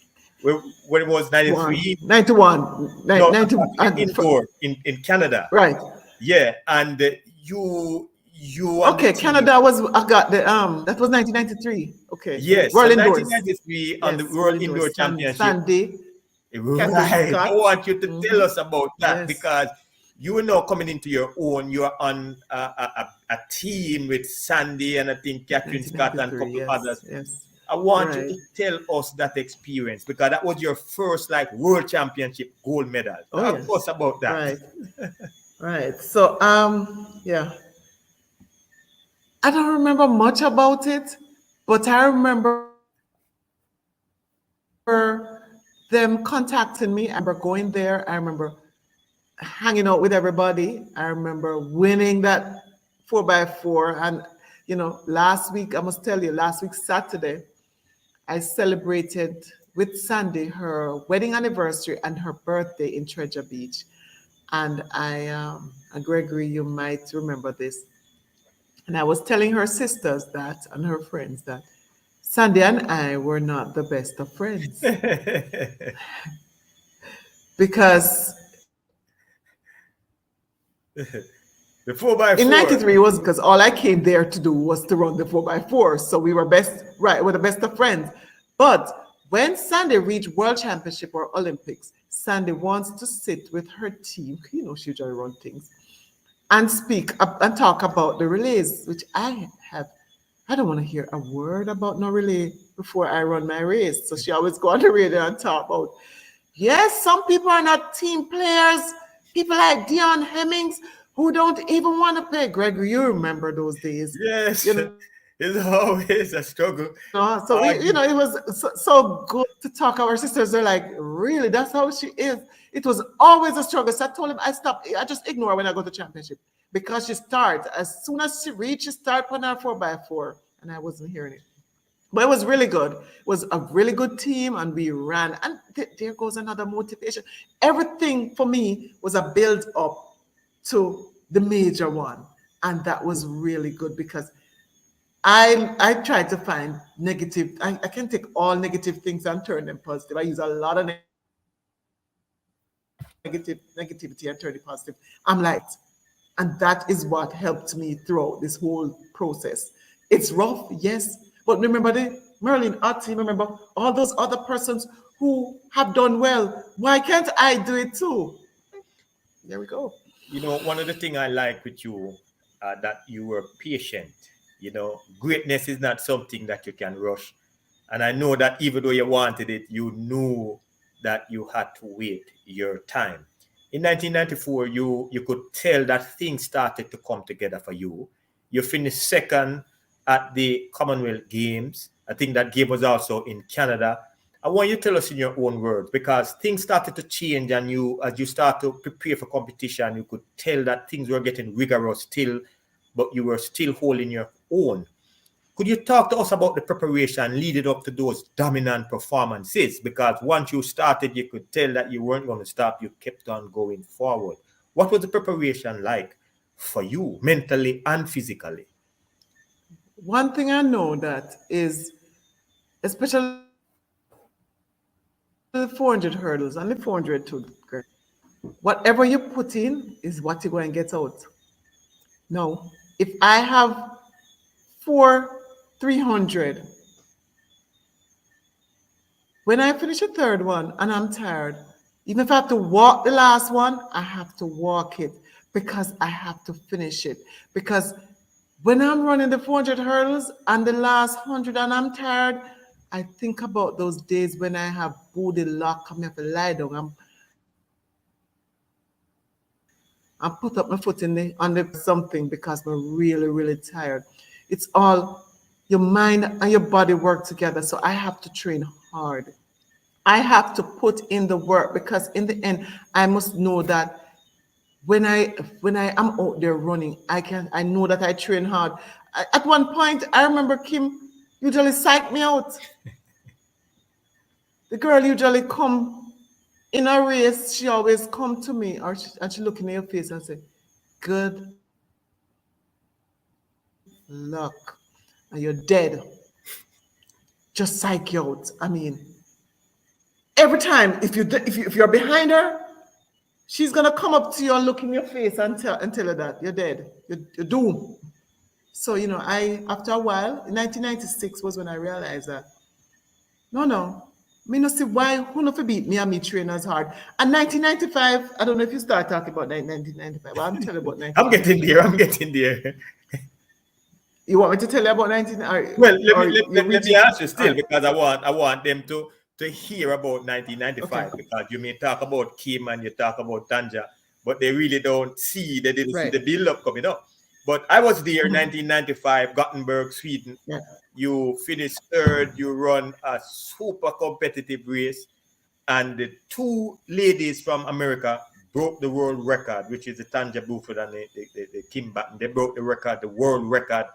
When it was 93. 91, No, 90, indoor in Canada. right. Yeah, and you and the Okay, team. Canada was, I got the, that was 1993. Okay, Yes, so World Indoors. 1993 on the Yes, World World Indoor Indoors. Championship. Sandy, Catherine Right. I Scott. want you to tell us about that Yes, because you are now coming into your own. You are on a team with Sandy and I think Catherine Scott and a 1993. couple Yes, others. yes. I want you Right. to tell us that experience because that was your first like world championship gold medal. Oh, Talk to yes. us about that. Right. Right. So, yeah, I don't remember much about it, but I remember them contacting me. I remember going there. I remember hanging out with everybody. I remember winning that 4x4. And, last week, I must tell you, last week, Saturday, I celebrated with Sandy her wedding anniversary and her birthday in Treasure Beach. And and Gregory, you might remember this. And I was telling her sisters that and her friends that Sandy and I were not the best of friends because The 4x4. in 93 it was because all I came there to do was to run the 4x4. So we were best, right, we're the best of friends. But when Sandy reached World Championship or Olympics, Sandy wants to sit with her team, she usually run things, and speak and talk about the relays, which I don't want to hear a word about no relay before I run my race. So she always go on the radio and talk about, yes, some people are not team players. People like Deon Hemmings who don't even want to play. Gregory, you remember those days. Yes, it's always a struggle. So Argue. it was so good to talk. Our sisters are like, really, that's how she is. It was always a struggle. So I told him I just ignore when I go to championship because she starts. As soon as she reached, she start putting her 4x4. And I wasn't hearing it. But it was really good. It was a really good team, and we ran. And there goes another motivation. Everything for me was a build up to the major one. And that was really good because I tried to find negative. I can take all negative things and turn them positive. I use a lot of negativity and turn it positive. I'm like, and that is what helped me throughout this whole process. It's rough, yes, but remember the Merlin art team, remember all those other persons who have done well. Why can't I do it too? There we go. One of the things I like with you that you were patient. Greatness is not something that you can rush. And I know that even though you wanted it, you knew that you had to wait your time. In 1994, you could tell that things started to come together for you. You finished second at the Commonwealth Games. I think that game was also in Canada. I want you to tell us in your own words because things started to change and as you start to prepare for competition, you could tell that things were getting rigorous still, but you were still holding your own. Could you talk to us about the preparation leading up to those dominant performances? Because once you started, you could tell that you weren't going to stop. You kept on going forward. What was the preparation like for you, mentally and physically? One thing I know that is, especially the 400 hurdles and the 400 too, whatever you put in is what you're going to get out. No, if I have four 300, when I finish the third one and I'm tired, even if I have to walk the last one, I have to walk it because I have to finish it. Because when I'm running the 400 hurdles and the last 100 and I'm tired, I think about those days when I have booty lock, I have to lie down and put up my foot on the something because we're really, really tired. It's all your mind and your body work together. So I have to train hard. I have to put in the work because in the end, I must know that when I am out there running, I know that I train hard. At one point, I remember Kim usually psych me out. The girl usually come in a race. She always come to me, and she look in your face and say, "Good luck, and you're dead." Just psych you out. I mean, every time if you're behind her, she's gonna come up to you and look in your face and tell you that you're dead. You're doomed. So I after a while, in 1996 was when I realized that no, me no see why who no fi beat me and me trainers hard. And 1995, I don't know if you start talking about 1995, but I'm telling you about I'm getting there. 1996. I'm getting there. You want me to tell you about 19 Well, let me or let, you let, let reach me it? ask you All still right, because I want them to hear about okay, 1995 because you may talk about Kim and you talk about Tanja, but they really don't see they didn't see right. the build up coming up. But I was there 1995, Gothenburg, Sweden. Yeah. You finished third. You run a super competitive race, and the two ladies from America broke the world record, which is the Tanja Buford and the Kim Batten. They broke the record, the world record.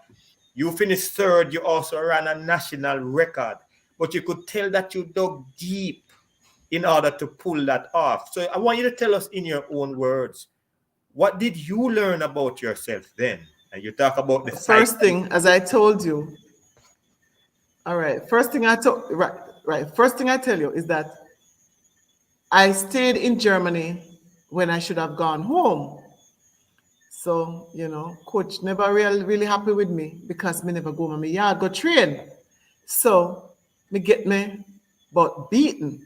You finished third. You also ran a national record, but you could tell that you dug deep in order to pull that off. So I want you to tell us in your own words, what did you learn about yourself then? And you talk about the First psyche. thing, as I told you, all right. First thing I told right. First thing I tell you is that I stayed in Germany when I should have gone home. So, coach never really happy with me because me never go to my yard, go train. So, me get me but beaten.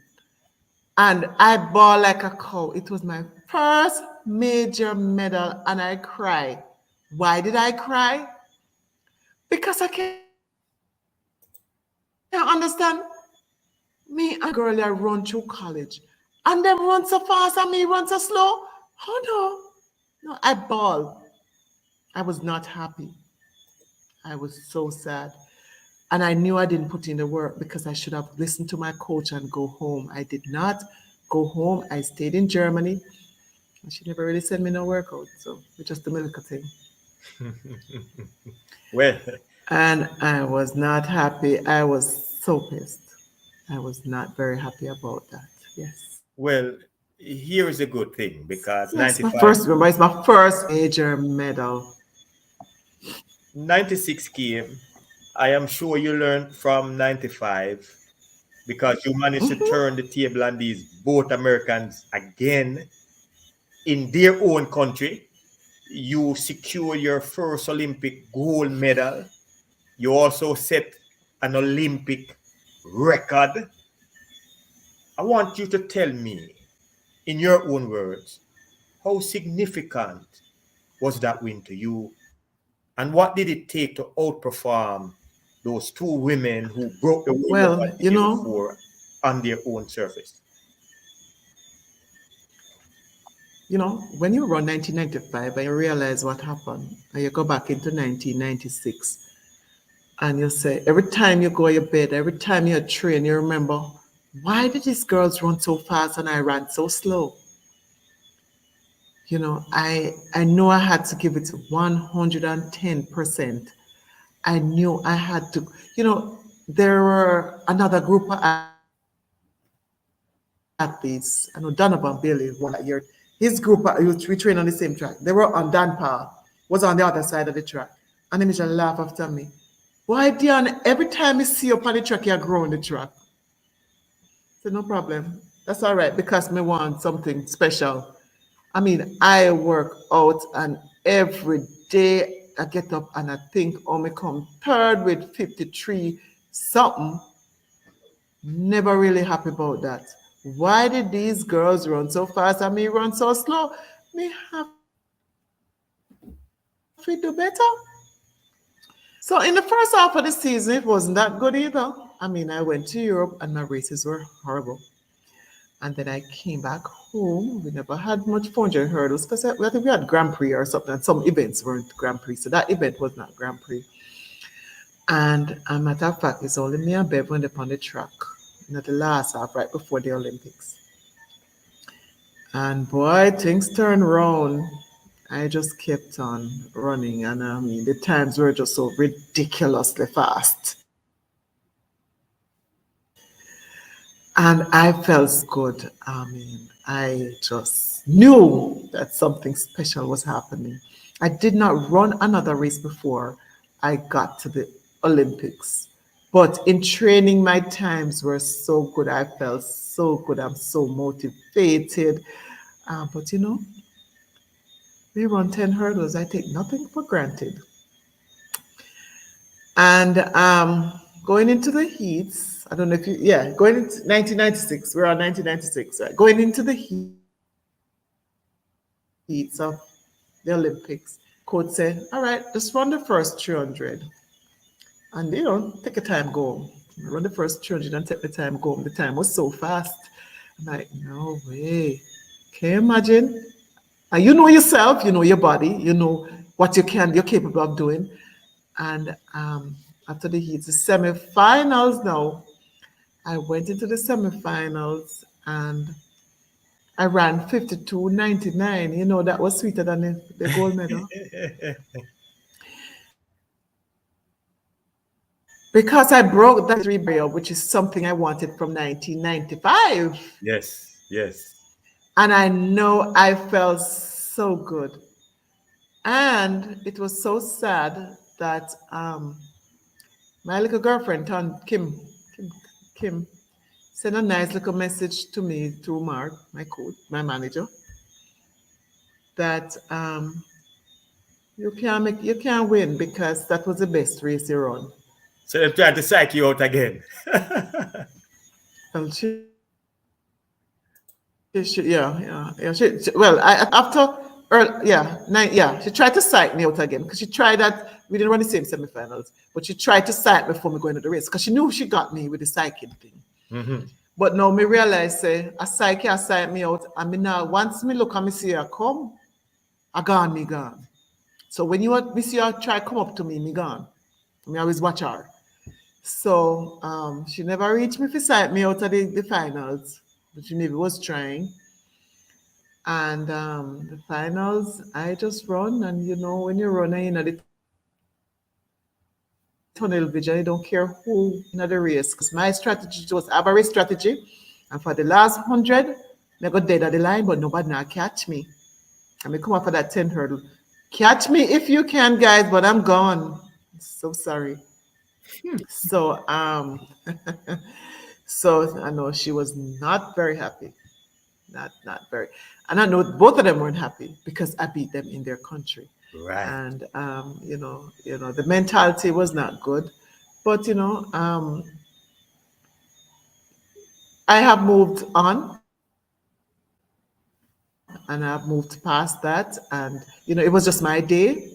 And I ball like a cow. It was my first major medal and I cry. Why did I cry? Because I can't understand me and girl I run through college. And them run so fast and me run so slow. Oh no. No, I ball. I was not happy. I was so sad. And I knew I didn't put in the work because I should have listened to my coach and go home. I did not go home. I stayed in Germany. And she never really sent me no workout. So it's just the milk thing. Well, And I was not happy. I was so pissed. I was not very happy about that. Yes. well, here is a good thing because Yes, my 95, first, remember, it's my first major medal. 96 came. I am sure you learned from 95 because you managed to turn the table on these both Americans again in their own country. You secure your first Olympic gold medal. You also set an Olympic record. I want you to tell me, in your own words, how significant was that win to you? And what did it take to outperform those two women who broke the world Well, record the year before on their own surface? when you run 1995 and you realize what happened, and you go back into 1996, and you say, every time you go to bed, every time you train, you remember, why did these girls run so fast and I ran so slow? I know I had to give it 110%. I knew I had to, there were another group of athletes. I know Donovan Bailey won that year. His group, we trained on the same track. They were on Dan Parr, was on the other side of the track. And they just laugh after me. Why, Deon, every time you see you up on the track, you're growing the track. I said, no problem. That's all right because me want something special. I mean, I work out and every day I get up and I think, oh, me come third with 53 something. Never really happy about that. Why did these girls run so fast and me run so slow? Me have to do better. So in the first half of the season, it wasn't that good either. I mean, I went to Europe and my races were horrible. And then I came back home. We never had much 400 hurdles because I think we had Grand Prix or something. And some events weren't Grand Prix. So that event was not Grand Prix. And a matter of fact, it's only me and Bev went up on the track. you know, the last half right before the Olympics. And boy, things turned around. I just kept on running, and I mean, the times were just so ridiculously fast. And I felt so good. I mean, I just knew that something special was happening. I did not run another race before I got to the Olympics. But in training, my times were so good. I felt so good. I'm so motivated. But you know, we run 10 hurdles. I take nothing for granted. And going into the heats, I don't know if you, yeah, going into 1996, we're on 1996, right? Going into the heats of the Olympics, coach said, all right, just run the first 300. And, you know, take your time, go. Run the first 300 and take the time, go. The time was so fast. I'm like, no way. Can you imagine? You know yourself, you know your body, you know what you're capable of doing. And after the heats, the semifinals now, I went into the semifinals and I ran 52.99. You know, that was sweeter than the gold medal. Because I broke that barrier, which is something I wanted from 1995. Yes, yes. And I know I felt so good. And it was so sad that my little girlfriend, Kim, sent a nice little message to me through Mark, my coach, my manager, that you can't win because that was the best race you run. So they tried to psych you out again. Well, well, after, she tried to psych me out again because she tried that. We didn't run the same semifinals, but she tried to psych me before me going to the race because she knew she got me with the psyching thing. Mhm. But now me realize, say, a psyche has psych me out, and me now, once me look and me see her come, I gone, me gone. So when me see her try come up to me, me gone. Me always watch her. So she never reached me for sight me out of the finals, but she maybe was trying. And the finals, I just run, and you know, when you run, you know, the tunnel vision, you don't care who in the race. Because my strategy was I have a race strategy, and for the last 100, I go dead at the line, but nobody now catch me. And me come up for that 10 hurdle. Catch me if you can, guys, but I'm gone. So sorry. So so I know she was not very happy. Not very. And I know both of them weren't happy because I beat them in their country. Right. And the mentality was not good. But I have moved on and I've moved past that. And it was just my day.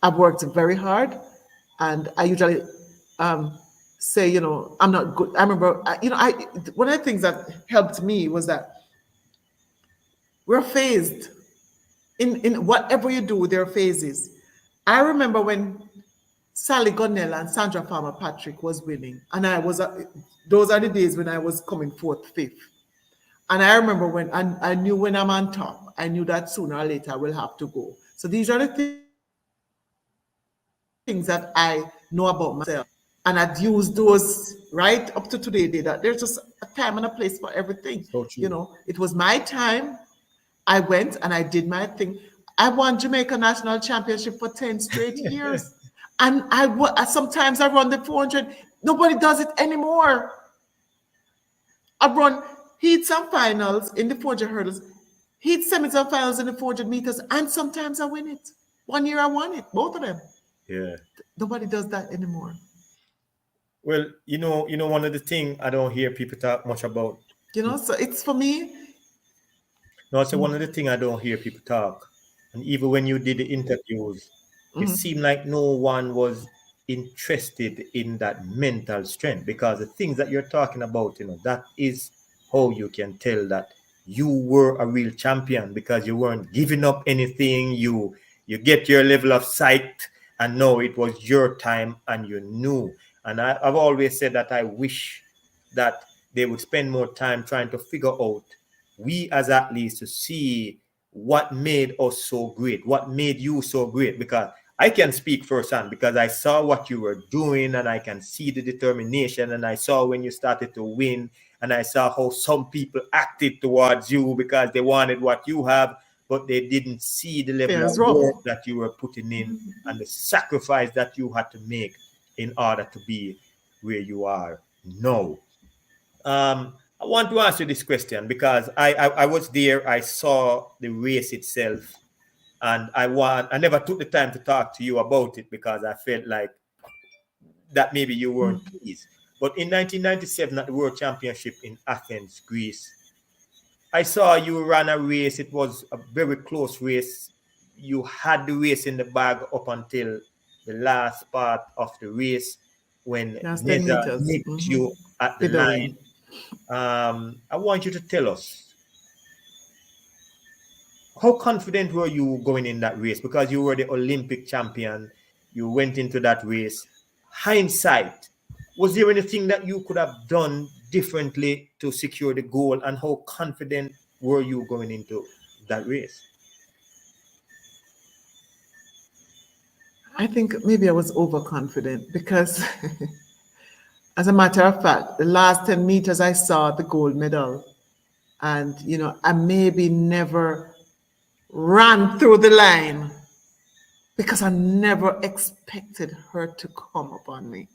I've worked very hard, and I usually say, I'm not good. I remember, one of the things that helped me was that we're phased in whatever you do. There are phases. I remember when Sally Gunnell and Sandra Farmer Patrick was winning, and I was. Those are the days when I was coming fourth, fifth. And I remember when I knew when I'm on top, I knew that sooner or later I will have to go. So these are the things that I know about myself. And I'd used those right up to today, day that there's just a time and a place for everything. So It was true. my time. I went and I did my thing. I won Jamaica National Championship for 10 straight years. And sometimes I run the 400. Nobody does it anymore. I've run heats and finals in the 400 hurdles, heat semis and finals in the 400 meters, and sometimes I win it. One year I won it, both of them. Yeah. Nobody does that anymore. Well, one of the thing I don't hear people talk much about. So it's for me. No, I say one of the thing I don't hear people talk, and even when you did the interviews, it seemed like no one was interested in that mental strength because the things that you're talking about, that is how you can tell that you were a real champion because you weren't giving up anything. You get your level of sight, and know it was your time, and you knew. And I've always said that I wish that they would spend more time trying to figure out, we as athletes, to see what made us so great, what made you so great. Because I can speak firsthand, because I saw what you were doing and I can see the determination, and I saw when you started to win, and I saw how some people acted towards you because they wanted what you have, but they didn't see the level Feels of rough. work that you were putting in and the sacrifice that you had to make in order to be where you are now. I want to ask you this question because I was there, I saw the race itself, and I never took the time to talk to you about it because I felt like that maybe you weren't pleased. But in 1997 at the World Championship in Athens, Greece, I saw you ran a race. It was a very close race. You had the race in the bag up until the last part of the race when Last 10 Neza meters. nicked you at the line. Middling. I want you to tell us, how confident were you going in that race? Because you were the Olympic champion. You went into that race. Hindsight, was there anything that you could have done differently to secure the goal? And how confident were you going into that race? I think maybe I was overconfident because, as a matter of fact, the last 10 meters I saw the gold medal. And, I maybe never ran through the line because I never expected her to come upon me.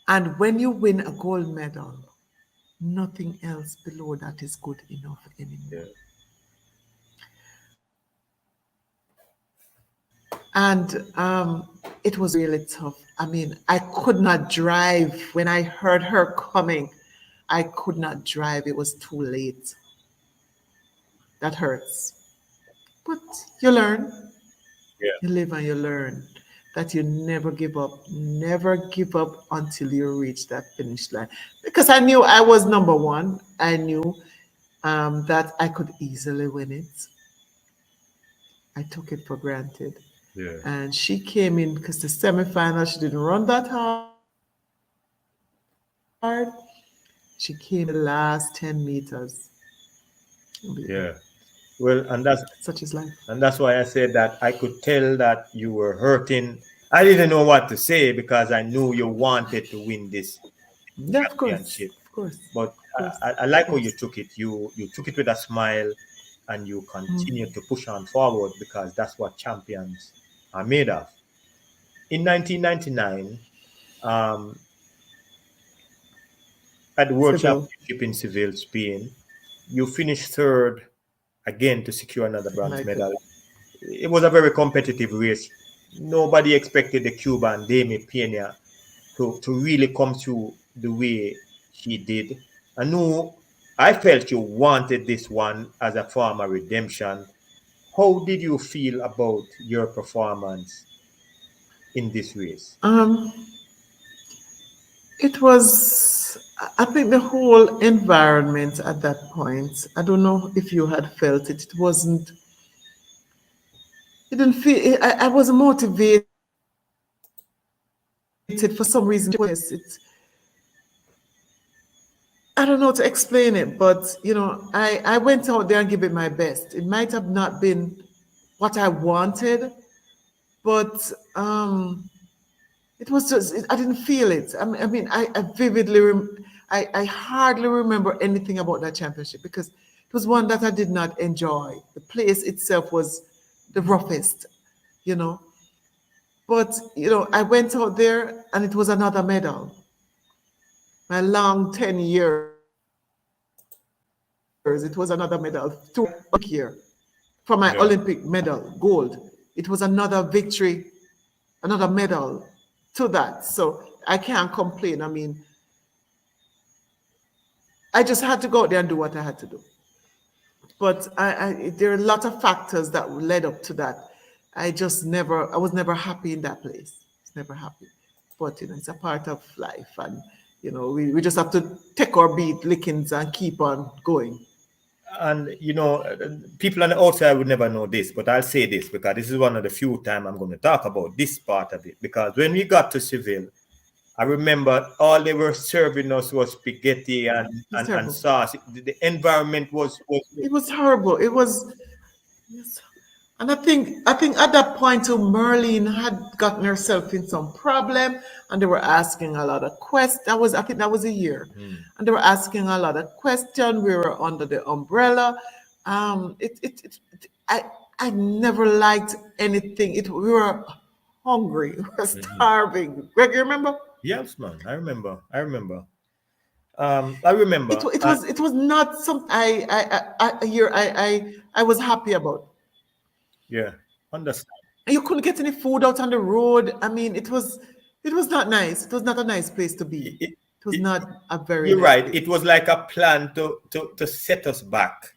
And when you win a gold medal, nothing else below that is good enough anymore. Yeah. And it was really tough. I mean, I could not drive when I heard her coming. I could not drive. It was too late. That hurts. But you learn, Yeah. you live and you learn that you never give up until you reach that finish line. Because I knew I was number one. I knew that I could easily win it. I took it for granted. Yeah. And she came in because the semifinal, she didn't run that hard. She came in the last 10 meters. Yeah. Well, Such is life. that's why I said that I could tell that you were hurting. I didn't know what to say because I knew you wanted to win this Yeah, of course. championship. Of course. But Of course. I Of like how you course. took it. You took it with a smile, and you continue to push on forward because that's what champions are made of. In 1999, um, at the World Civil. Championship in Seville, Spain, you finished third again to secure another bronze Like it. medal. It was a very competitive race. Nobody expected the Cuban Demi Pena to really come through the way she did. I knew, I felt you wanted this one as a form of redemption. How did you feel about your performance in this race? It was, I think the whole environment at that point, I don't know if you had felt it, it wasn't, it didn't feel, I was motivated for some reason. It's, I don't know to explain it, but I went out there and gave it my best. It might have not been what I wanted, but it was just I didn't feel it. I vividly, I hardly remember anything about that championship because it was one that I did not enjoy. The place itself was the roughest, you know. But I went out there and it was another medal. My long 10 years, it was another medal. 2 year for my Olympic Yeah. medal, gold. It was another victory, another medal to that. So I can't complain. I mean, I just had to go out there and do what I had to do. But there are a lot of factors that led up to that. I was never happy in that place. I was never happy. But it's a part of life, and we just have to take our beat lickings and keep on going. And people on the outside would never know this, but I'll say this because this is one of the few time I'm going to talk about this part of it. Because when we got to Seville, I remember all they were serving us was spaghetti It was and terrible. sauce. The environment was It was horrible. It was, yes. And I think at that point too, Merlene had gotten herself in some problem, and they were asking a lot of questions. I think that was a year, Hmm. and they were asking a lot of questions. We were under the umbrella. I never liked anything. We were hungry. We were Mhm. starving. Greg, you remember? Yes, man. I remember. I remember. I remember. It was not something I was happy about. Yeah, understand. And you couldn't get any food out on the road. I mean, it was not nice. It was not a nice place to be. It, it, It was it, not a very you're nice right. place. It was like a plan to set us back.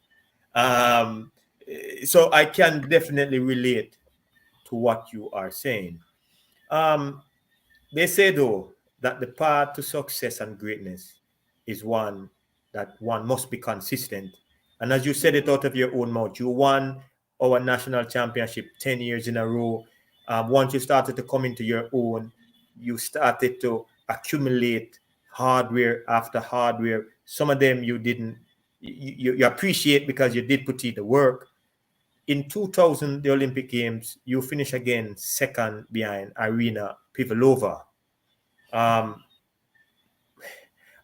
Um, so I can definitely relate to what you are saying. Um, they say though that the path to success and greatness is one that one must be consistent. And as you said it out of your own mouth, you won our national championship 10 years in a row. Once you started to come into your own, you started to accumulate hardware after hardware. Some of them you didn't, you appreciate because you did put in the work. In 2000, the Olympic Games, you finish again second behind Irina Pivalova. Um,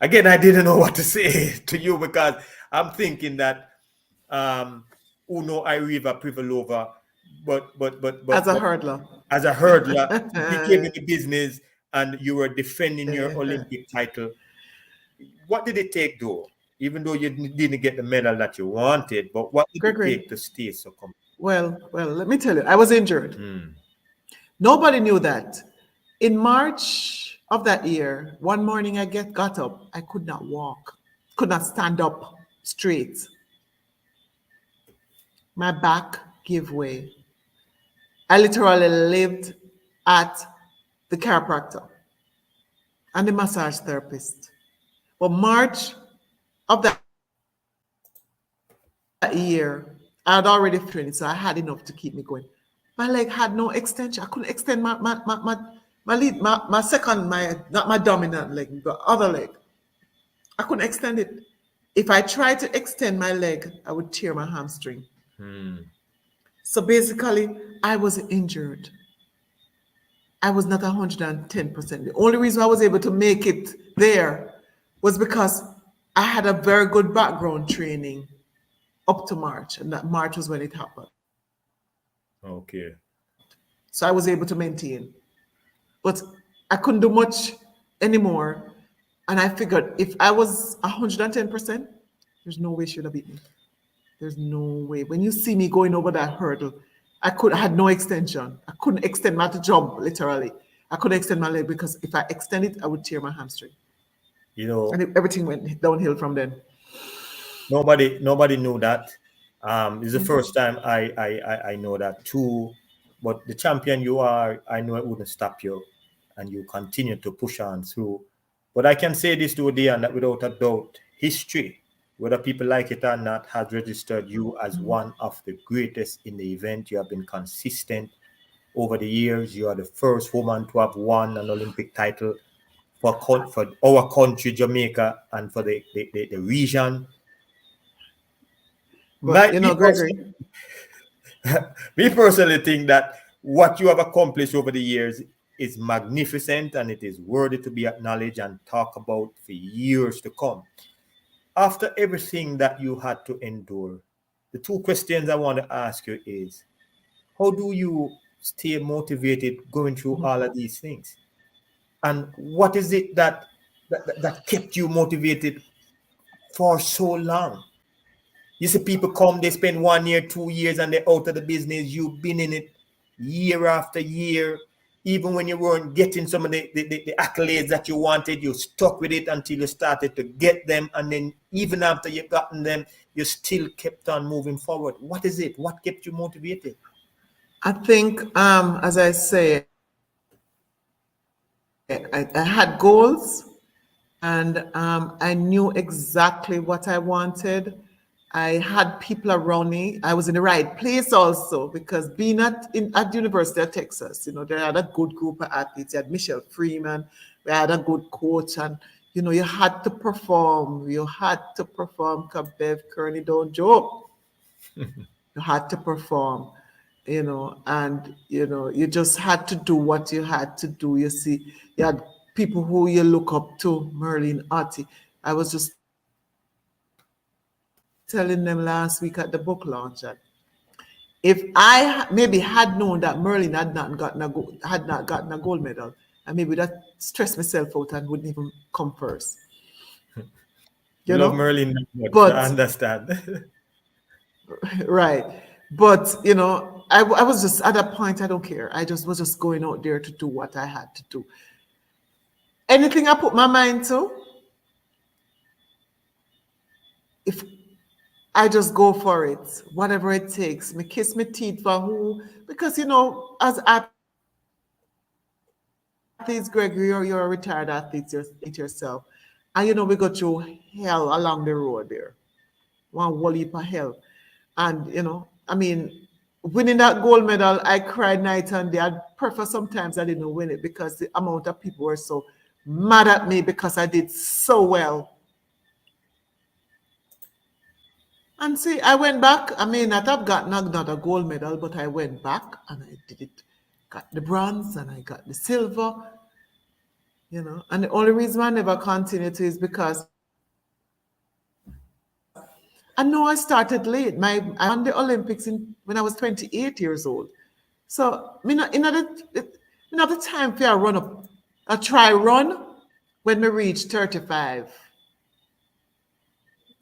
Again, I didn't know what to say to you because I'm thinking that um, Uno Iriva Privalova, As a but hurdler. as a hurdler, you came in the business and you were defending your Olympic title. What did it take, though? Even though you didn't get the medal that you wanted, but what did it Gregory, take to stay so competitive? well, let me tell you, I was injured. Hmm. Nobody knew that. In March of that year, one morning I got up. I could not walk, could not stand up straight. My back gave way. I literally lived at the chiropractor and the massage therapist. But March of that year, I had already trained, so I had enough to keep me going. My leg had no extension. I couldn't extend my lead, my second, not my dominant leg, the other leg. I couldn't extend it. If I tried to extend my leg, I would tear my hamstring. Hmm. So basically, I was injured. I was not 110%. The only reason I was able to make it there was because I had a very good background training up to March, and that March was when it happened. Okay. So I was able to maintain. But I couldn't do much anymore. And I figured if I was 110%, there's no way she would have beat me. There's no way. When you see me going over that hurdle, I had no extension. I couldn't extend my to jump, literally. I couldn't extend my leg because if I extend it, I would tear my hamstring. You know, And everything went downhill from then. nobody knew that. It's the first time I know that too. But the champion you are, I know it wouldn't stop you, and you continue to push on through. But I can say this to Dion that without a doubt, history, whether people like it or not, has registered you as one of the greatest in the event. You have been consistent over the years. You are the first woman to have won an Olympic title for our country, Jamaica, and for the region. But, My, me, personally, Gregory, me personally think that what you have accomplished over the years is magnificent and it is worthy to be acknowledged and talked about for years to come. After everything that you had to endure, the two questions I want to ask you is how do you stay motivated going through all of these things? And what is it that kept you motivated for so long? You see, people come, they spend 1 year, 2 years, and they're out of the business. You've been in it year after year. Even when you weren't getting some of the accolades that you wanted, you stuck with it until you started to get them. And then even after you've gotten them, you still kept on moving forward. What is it? What kept you motivated? I think, as I say, I had goals, and I knew exactly what I wanted. I had people around me. I was in the right place also because being at University of Texas, they had a good group of athletes. You had Michelle Freeman, We had a good coach, and you had to perform. You had to perform. Bev Kearney don't joke. You had to perform, and you just had to do what you had to do. You see, you had people who you look up to, Merlin Otti. I was just telling them last week at the book launch that if I maybe had known that Merlin had not gotten a gold medal, and maybe that stressed myself out and wouldn't even come first, You love Merlin that much. I But understand. right, but I was just at that point. I don't care. I just was just going out there to do what I had to do. Anything I put my mind to, if I just go for it, whatever it takes. Me kiss my teeth for who, because as athletes, Gregory, you're a retired athlete yourself, and we go through hell along the road there, one whole heap of hell, and winning that gold medal, I cried night and day. I prefer sometimes I didn't win it because the amount of people were so mad at me because I did so well. And see, I went back. I may not have gotten another gold medal, but I went back and I did it. Got the bronze and I got the silver, And the only reason I never continued to is because I know I started late. I won the Olympics when I was 28 years old. So me not the time for a run up, a try run when me reached 35.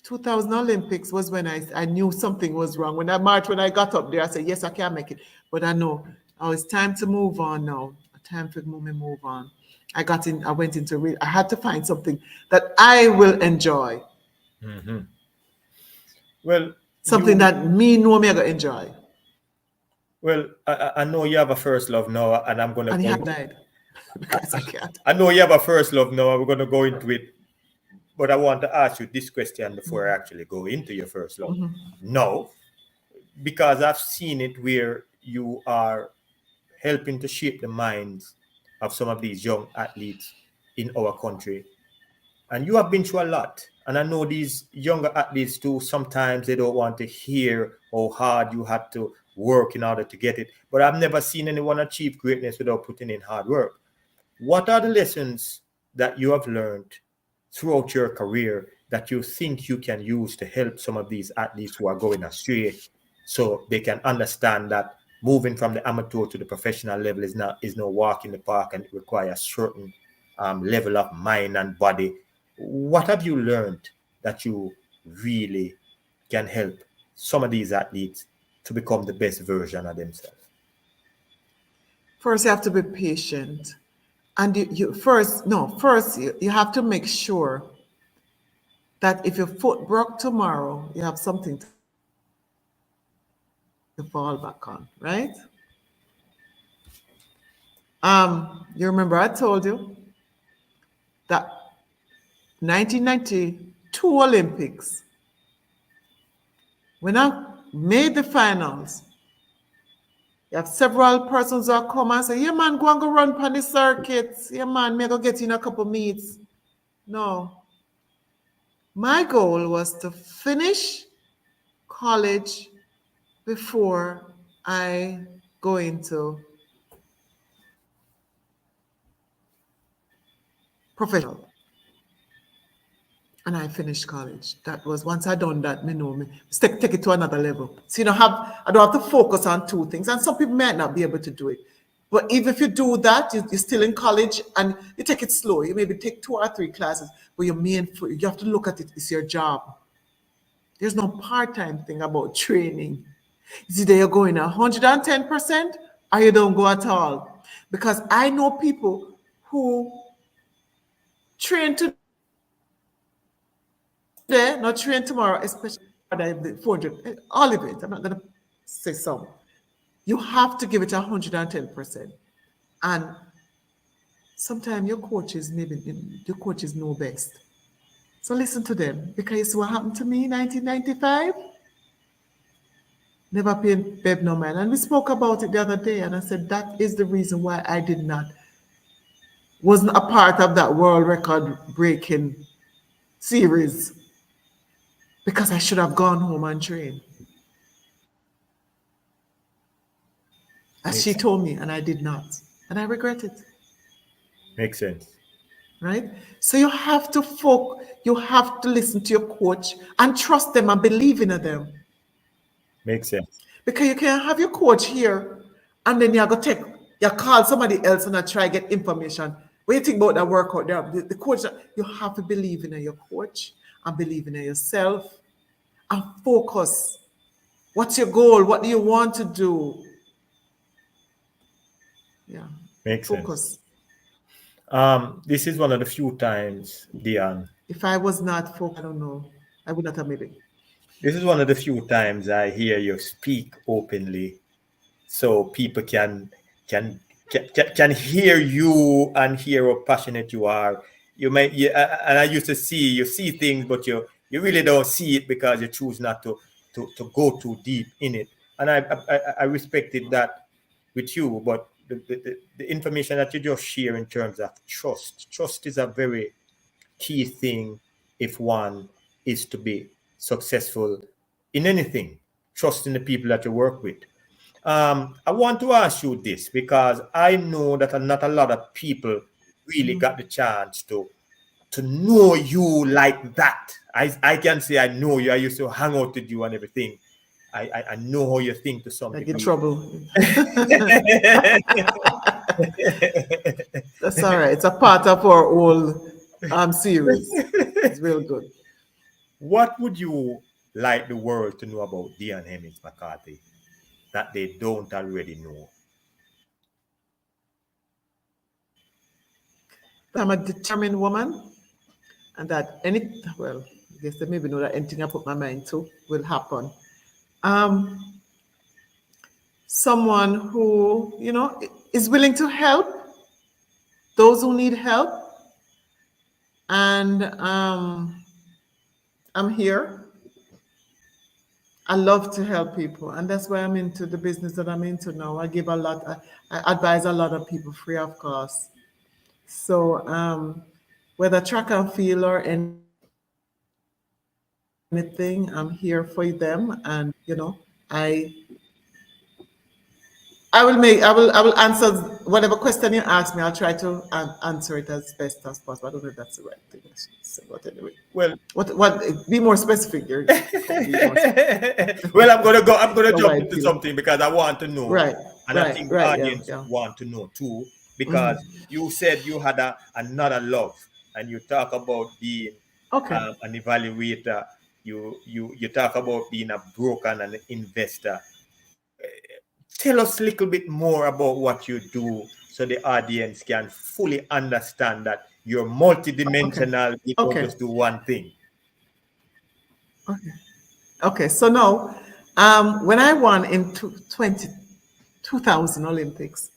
2000 Olympics was when I knew something was wrong. When I got up there, I said, yes, I can make it. But I know, oh, it's time to move on now. Time for me move on. I went into, I had to find something that I will enjoy. Mhm. Well, Something you that me know me I gonna enjoy. I know you have a first love now, and I'm gonna And he go had into. died because I can't. I know you have a first love now, and we're gonna go into it. But I want to ask you this question before I actually go into your first love. No, because I've seen it where you are helping to shape the minds of some of these young athletes in our country. And you have been through a lot. And I know these younger athletes too, sometimes they don't want to hear how hard you had to work in order to get it. But I've never seen anyone achieve greatness without putting in hard work. What are the lessons that you have learned throughout your career that you think you can use to help some of these athletes who are going astray so they can understand that moving from the amateur to the professional level is no walk in the park, and it requires certain level of mind and body. What have you learned that you really can help some of these athletes to become the best version of themselves? First, you have to be patient. And first you have to make sure that if your foot broke tomorrow, you have something to fall back on, right? You remember I told you that 1992 Olympics, when I made the finals, you have several persons who come and say, yeah man, go and go run on the circuits. Yeah man, me go get in a couple meets. No. My goal was to finish college before I go into professional. And I finished college. That was once I done that, me know me take it to another level. So I don't have to focus on two things. And some people might not be able to do it. But even if you do that, you're still in college and you take it slow. You maybe take 2 or 3 classes, but you have to look at it, it's your job. There's no part-time thing about training. It's either you're going 110% or you don't go at all. Because I know people who train today, not train tomorrow, especially the 400, all of it. I'm not going to say some. You have to give it 110%. And sometimes your coaches know best. So listen to them, because you see what happened to me in 1995? Never paid Bev no mind. And we spoke about it the other day, and I said that is the reason why I did not wasn't a part of that world record breaking series because I should have gone home and trained, as Makes she sense. told me, and I did not. And I regret it, Makes sense. right? So you have to listen to your coach and trust them and believe in them. Makes sense. Because you can have your coach here and then you call somebody else and I try get information. When you think about that workout there, the coach, you have to believe in your coach and believe in yourself and focus. What's your goal? What do you want to do? Yeah, Makes sense. focus. This is one of the few times, Dion. If I was not focused, I don't know. I would not have made it. This is one of the few times I hear you speak openly, so people can hear you and hear how passionate you are. And I used to see you see things, but you really don't see it because you choose not to go too deep in it. And I respected that with you, but the information that you just share in terms of trust is a very key thing if one is to be successful in anything. Trust in the people that you work with. I want to ask you this because I know that not a lot of people really got the chance to know you like that. I can say I know you. I used to hang out with you and everything. I know how you think to some I get degree. trouble. That's all right. It's a part of our whole series. It's real good. What would you like the world to know about Deon Hemmings McCarthy that they don't already know? I'm a determined woman, and that I guess they maybe know that anything I put my mind to will happen. Um, Someone who, is willing to help those who need help, and I'm here. I love to help people, and that's why I'm into the business that I'm into now. I give a lot, I advise a lot of people free of cost. So, whether track and field or anything, I'm here for them. And, I I will answer whatever question you ask me. I'll try to answer it as best as possible. I don't know if that's the right thing I should say, but anyway, Well, what? Be more specific. There, be more specific. well, I'm gonna The jump wide into field. something because I want to know, Right, and I right, think the right. Yeah, audience yeah. want to know too, because you said you had another love, and you talk about being Okay. an evaluator. You talk about being a broker and an investor. Tell us a little bit more about what you do so the audience can fully understand that you're Okay. multidimensional. You don't Okay. just do one thing. Okay. Okay. So now, when I won in 2000 Olympics,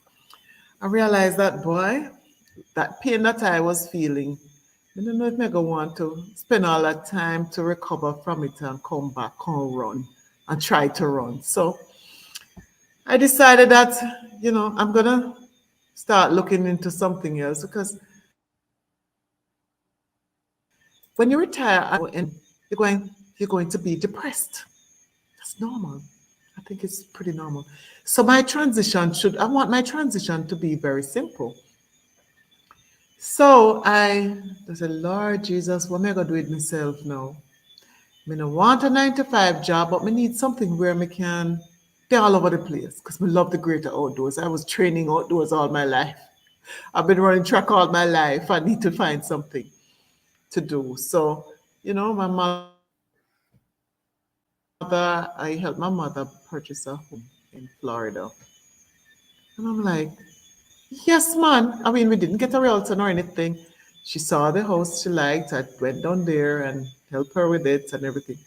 I realized that boy, that pain that I was feeling, I don't know if I go want to spend all that time to recover from it and come back, come run, and try to run. So I decided that, I'm gonna start looking into something else because when you retire and you go and you're going to be depressed. That's normal. I think it's pretty normal. So I want my transition to be very simple. So I said, Lord Jesus, what am I gonna do with myself now? I don't want a 9 to 5 job, but I need something where I can be all over the place because I love the greater outdoors. I was training outdoors all my life. I've been running track all my life. I need to find something to do. So, my mother, I helped my mother purchase a home in Florida. And I'm like, yes, man. I mean, we didn't get a realtor or anything. She saw the house she liked. I went down there and helped her with it and everything.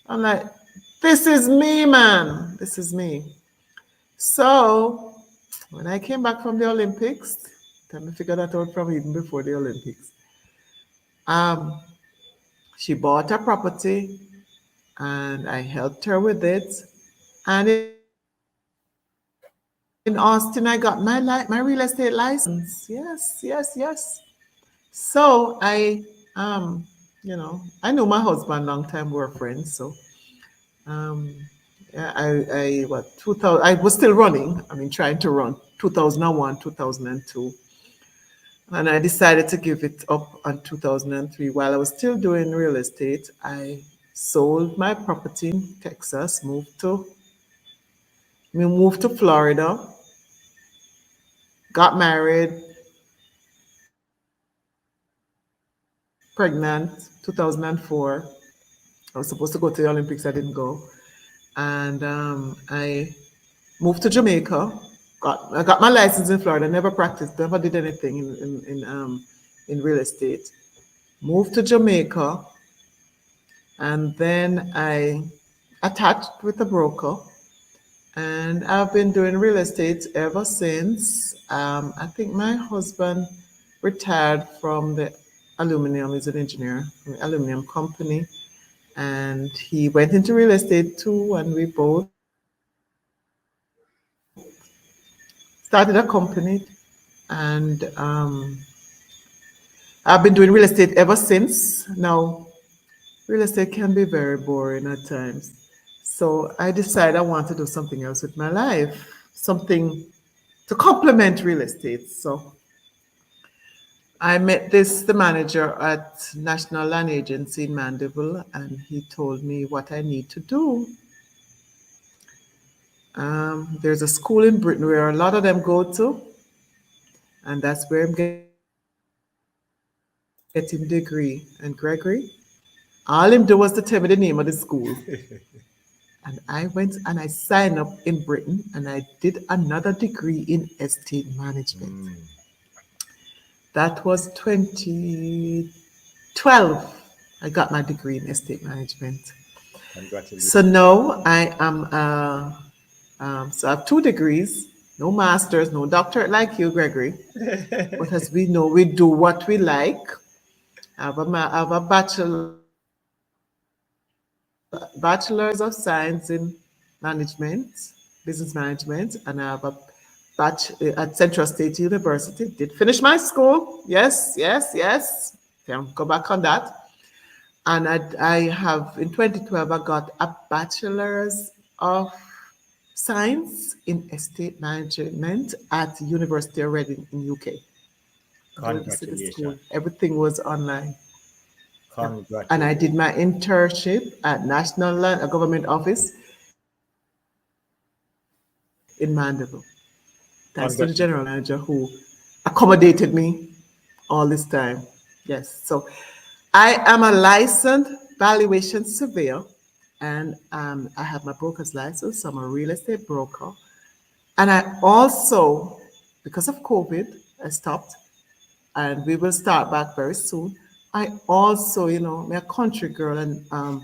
I'm like, this is me, man. This is me. So when I came back from the Olympics, time to figure that out from even before the Olympics. Um, she bought a property and I helped her with it. And it was a beautiful house. in Austin, I got my real estate license. Yes, yes, yes. So I know my husband long time. We were friends. So um, yeah, I what 2000. I was still running. I mean, trying to run 2001, 2002. And I decided to give it up on 2003. While I was still doing real estate, I sold my property in Texas, moved to Florida, got married, pregnant, 2004. I was supposed to go to the Olympics, I didn't go. And I moved to Jamaica. I got my license in Florida, never practiced, never did anything in real estate. Moved to Jamaica, and then I attached with a broker, and I've been doing real estate ever since. I think my husband retired from the aluminum, he's an engineer from the aluminum company, and he went into real estate too, and we both started a company, and I've been doing real estate ever since. Now, real estate can be very boring at times. So I decided I want to do something else with my life, something to complement real estate. So I met the manager at National Land Agency in Mandeville, and he told me what I need to do. There's a school in Britain where a lot of them go to, and that's where I'm getting degree. And Gregory, all him do was to tell me the name of the school. And I went and I signed up in Britain and I did another degree in estate management. That was 2012. I got my degree in estate management. So Congratulations. now I am, so I have two degrees, no masters, no doctorate like you, Gregory. But as we know, we do what we like. I have a bachelor's of science in management, business management, and I have a batch at Central State University. Did finish my school. Yes, yes, yes. Can go back on that. And I have in 2012 I got a bachelor's of science in estate management at University of Reading in UK. Go to visit the school. Congratulations. Everything was online. Yep. And I did Congratulations. my internship at National Land Government Office in Mandeville. Thanks to the general Congratulations. manager who accommodated me all this time. Yes. So I am a licensed valuation surveyor, and I have my broker's license. So I'm a real estate broker. And I also, because of COVID, I stopped, and we will start back very soon. I also, I'm a country girl, and a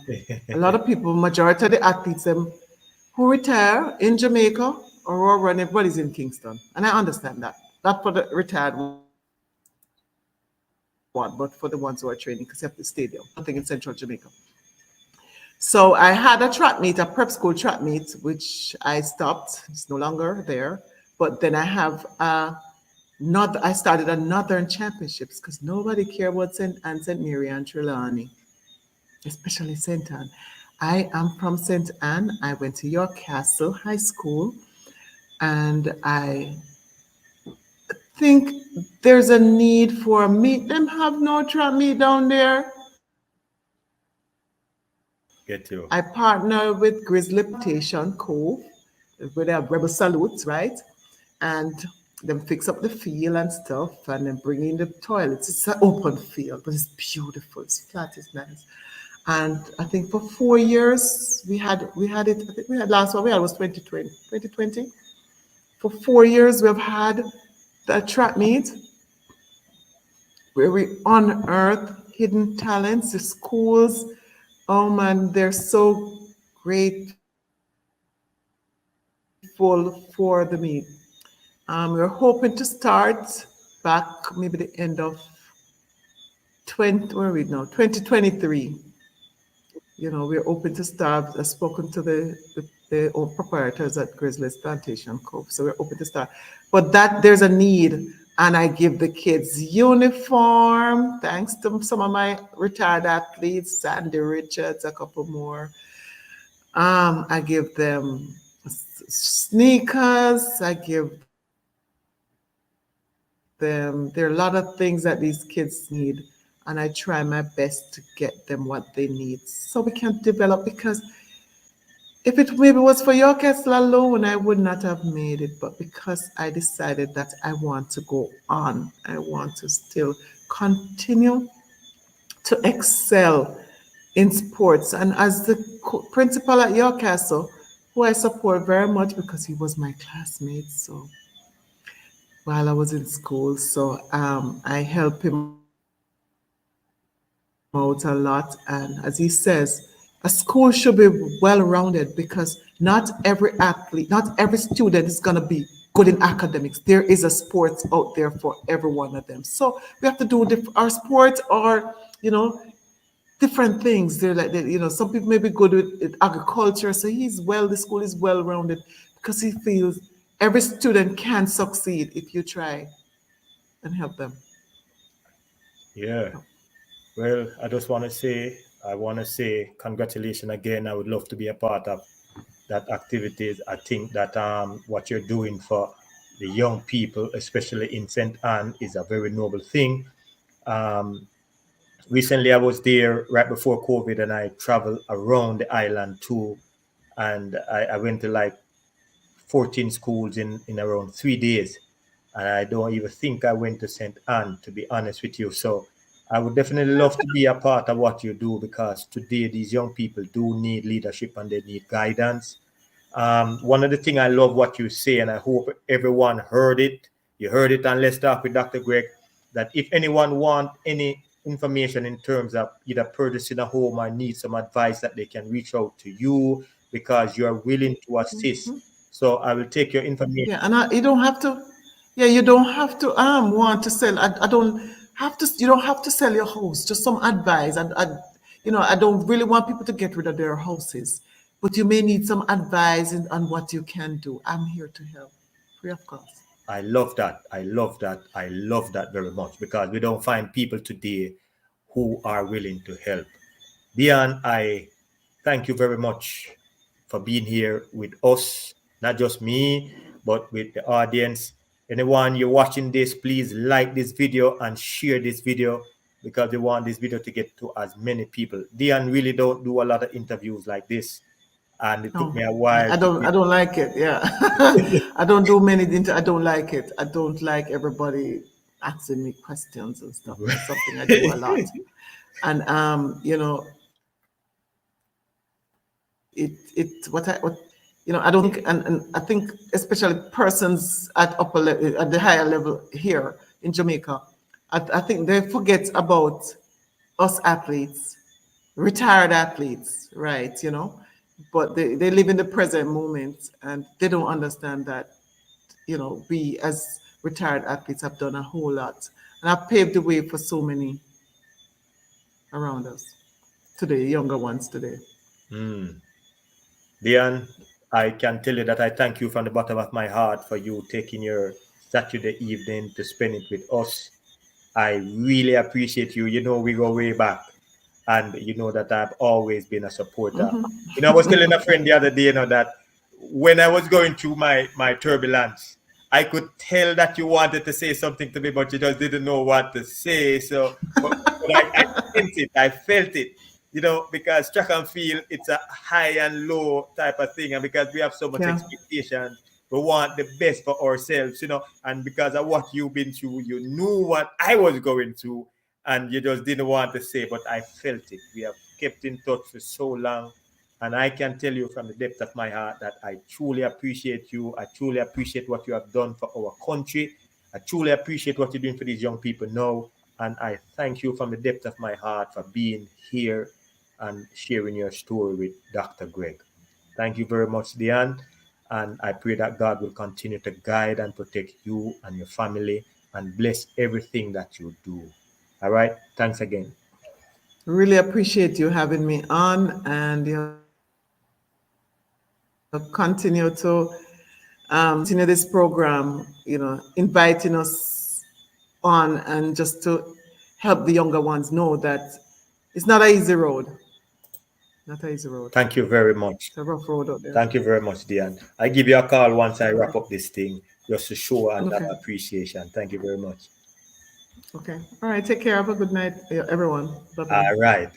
lot of people, majority of the athletes, who retire in Jamaica or who run, everybody's in Kingston. And I understand that. Not for the retired one, but for the ones who are training, because you have to stay there. Nothing in central Jamaica. So I had a track meet, a prep school track meet, which I stopped. It's no longer there. But then I have not. I started a Northern Championships because nobody cared about St. Anne, St. Mary, and Trelawney, especially St. Anne. I am from St. Anne. I went to York Castle High School, and I think there's a need for a meet. Them have no track meet down there. Get I you. partner with Grizzly Plantation Cove, where they have Rebel Salutes, right? And them fix up the field and stuff, and then bring in the toilets. It's an open field, but it's beautiful. It's flat, it's nice. And I think for 4 years we had it. I think we had last one we had was 2020. 2020. For 4 years we've had the track meet where we unearth hidden talents. The schools, oh man, they're so grateful for the meet. We're hoping to start back maybe the end of 2023. We're open to start. I've spoken to the the proprietors at Grizzlies Plantation Cove. So we're open to start. But that there's a need. And I give the kids uniform, thanks to some of my retired athletes, Sandy Richards, a couple more. I give them sneakers. I give them, there are a lot of things that these kids need. And I try my best to get them what they need so we can develop. Because if it maybe was for your castle alone, I would not have made it. But because I decided that I want to go on, I want to still continue to excel in sports. And as the principal at your castle, who I support very much because he was my classmate, so while I was in school, so I help him out a lot. And as he says, a school should be well-rounded because not every athlete, not every student is going to be good in academics. There is a sports out there for every one of them. So we have to do our sport or, different things. They're like, some people may be good with agriculture. So the school is well-rounded because he feels every student can succeed if you try and help them. Yeah. Well, I want to say congratulations again. I would love to be a part of that activities. I think that what you're doing for the young people, especially in St. Anne, is a very noble thing. Um, Recently, I was there right before COVID, and I traveled around the island too, and I went to like 14 schools in around 3 days, and I don't even think I went to St. Anne, to be honest with you. So I would definitely love to be a part of what you do, because today these young people do need leadership and they need guidance. One of the things I love what you say, and I hope everyone heard it. You heard it on Let's Talk with Dr. Greg, that if anyone want any information in terms of either purchasing a home or need some advice, that they can reach out to you because you are willing to assist. So I will take your information. Yeah, and you don't have to. Yeah, you don't have to want to sell. I don't have to. You don't have to sell your house. Just some advice. I don't really want people to get rid of their houses, but you may need some advice on what you can do. I'm here to help, free of cost. I love that. I love that. I love that very much, because we don't find people today who are willing to help. Dion, I thank you very much for being here with us, not just me, but with the audience. Anyone you're watching this, please like this video and share this video, because we want this video to get to as many people. Dion really don't do a lot of interviews like this, and it took No, me a while I to don't. get. I don't like it. Yeah, I don't do many. I don't like it. I don't like everybody asking me questions and stuff. That's something I do a lot. And I don't think, and I think especially persons at upper level, at the higher level here in Jamaica, I think they forget about us athletes, retired athletes, right? But they live in the present moment and they don't understand that, we as retired athletes have done a whole lot and have paved the way for so many around us today, younger ones today. Hmm. Dion, I can tell you that I thank you from the bottom of my heart for you taking your Saturday evening to spend it with us. I really appreciate you. You know, we go way back, and you know that I've always been a supporter. I was telling a friend the other day, that when I was going through my turbulence, I could tell that you wanted to say something to me, but you just didn't know what to say. So, but I sensed it, I felt it, because track and field, it's a high and low type of thing, and because we have so much Yeah. expectation, we want the best for ourselves, and because of what you've been through, you knew what I was going through, and you just didn't want to say, but I felt it. We have kept in touch for so long, and I can tell you from the depth of my heart that I truly appreciate you. I truly appreciate what you have done for our country. I truly appreciate what you're doing for these young people now. And I thank you from the depth of my heart for being here and sharing your story with Dr. Greg. Thank you very much, Diane. And I pray that God will continue to guide and protect you and your family and bless everything that you do. All right. Thanks again. Really appreciate you having me on, and continue to continue this program, inviting us on and just to help the younger ones know that it's not an easy road. Not an easy road. Thank you very much. It's a rough road out there. Thank you very much, Deon. I give you a call once I wrap up this thing, just to show that Okay. appreciation. Thank you very much. Okay. All right. Take care. Have a good night, everyone. Bye bye. All right.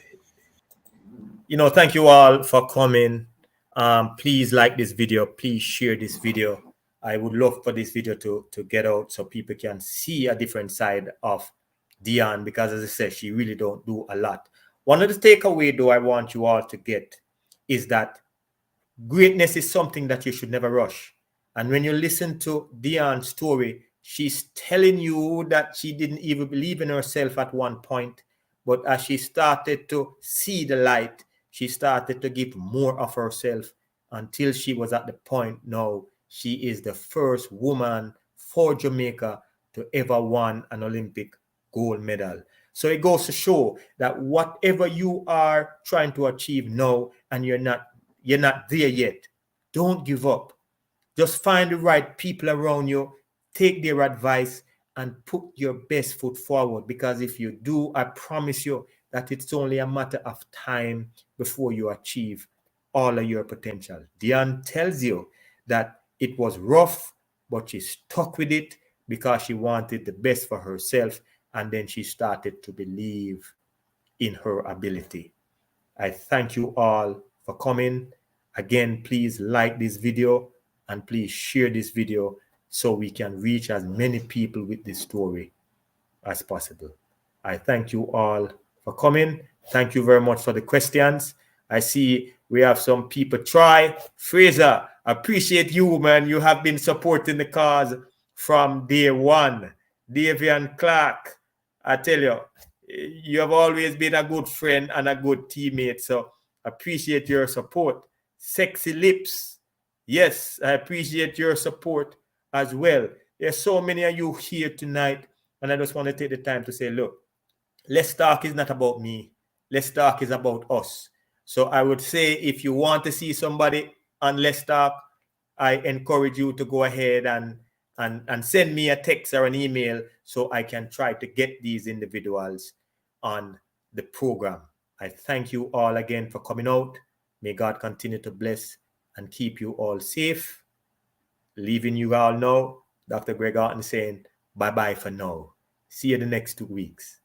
Thank you all for coming. Please like this video. Please share this video. I would love for this video to get out so people can see a different side of Deon, because as I said, she really don't do a lot. One of the takeaway though I want you all to get is that greatness is something that you should never rush. And when you listen to Deon's story, she's telling you that she didn't even believe in herself at one point. But as she started to see the light, she started to give more of herself until she was at the point now she is the first woman for Jamaica to ever won an Olympic gold medal. So it goes to show that whatever you are trying to achieve now and you're not there yet, don't give up. Just find the right people around you, take their advice, and put your best foot forward. Because if you do, I promise you that it's only a matter of time before you achieve all of your potential. Deon tells you that it was rough, but she stuck with it because she wanted the best for herself, and then she started to believe in her ability. I thank you all for coming. Again, please like this video and please share this video so we can reach as many people with this story as possible. I thank you all for coming. Thank you very much for the questions. I see we have some people try. Fraser, appreciate you, man. You have been supporting the cause from day one. Davian Clark, I tell you, you have always been a good friend and a good teammate. So appreciate your support. Sexy Lips, yes, I appreciate your support as well. There's so many of you here tonight, and I just want to take the time to say, look, Let's Talk is not about me. Let's Talk is about us. So I would say if you want to see somebody on Let's Talk, I encourage you to go ahead and send me a text or an email so I can try to get these individuals on the program. I thank you all again for coming out. May God continue to bless and keep you all safe. Leaving you all now, Dr. Greg Orton saying bye-bye for now. See you the next 2 weeks.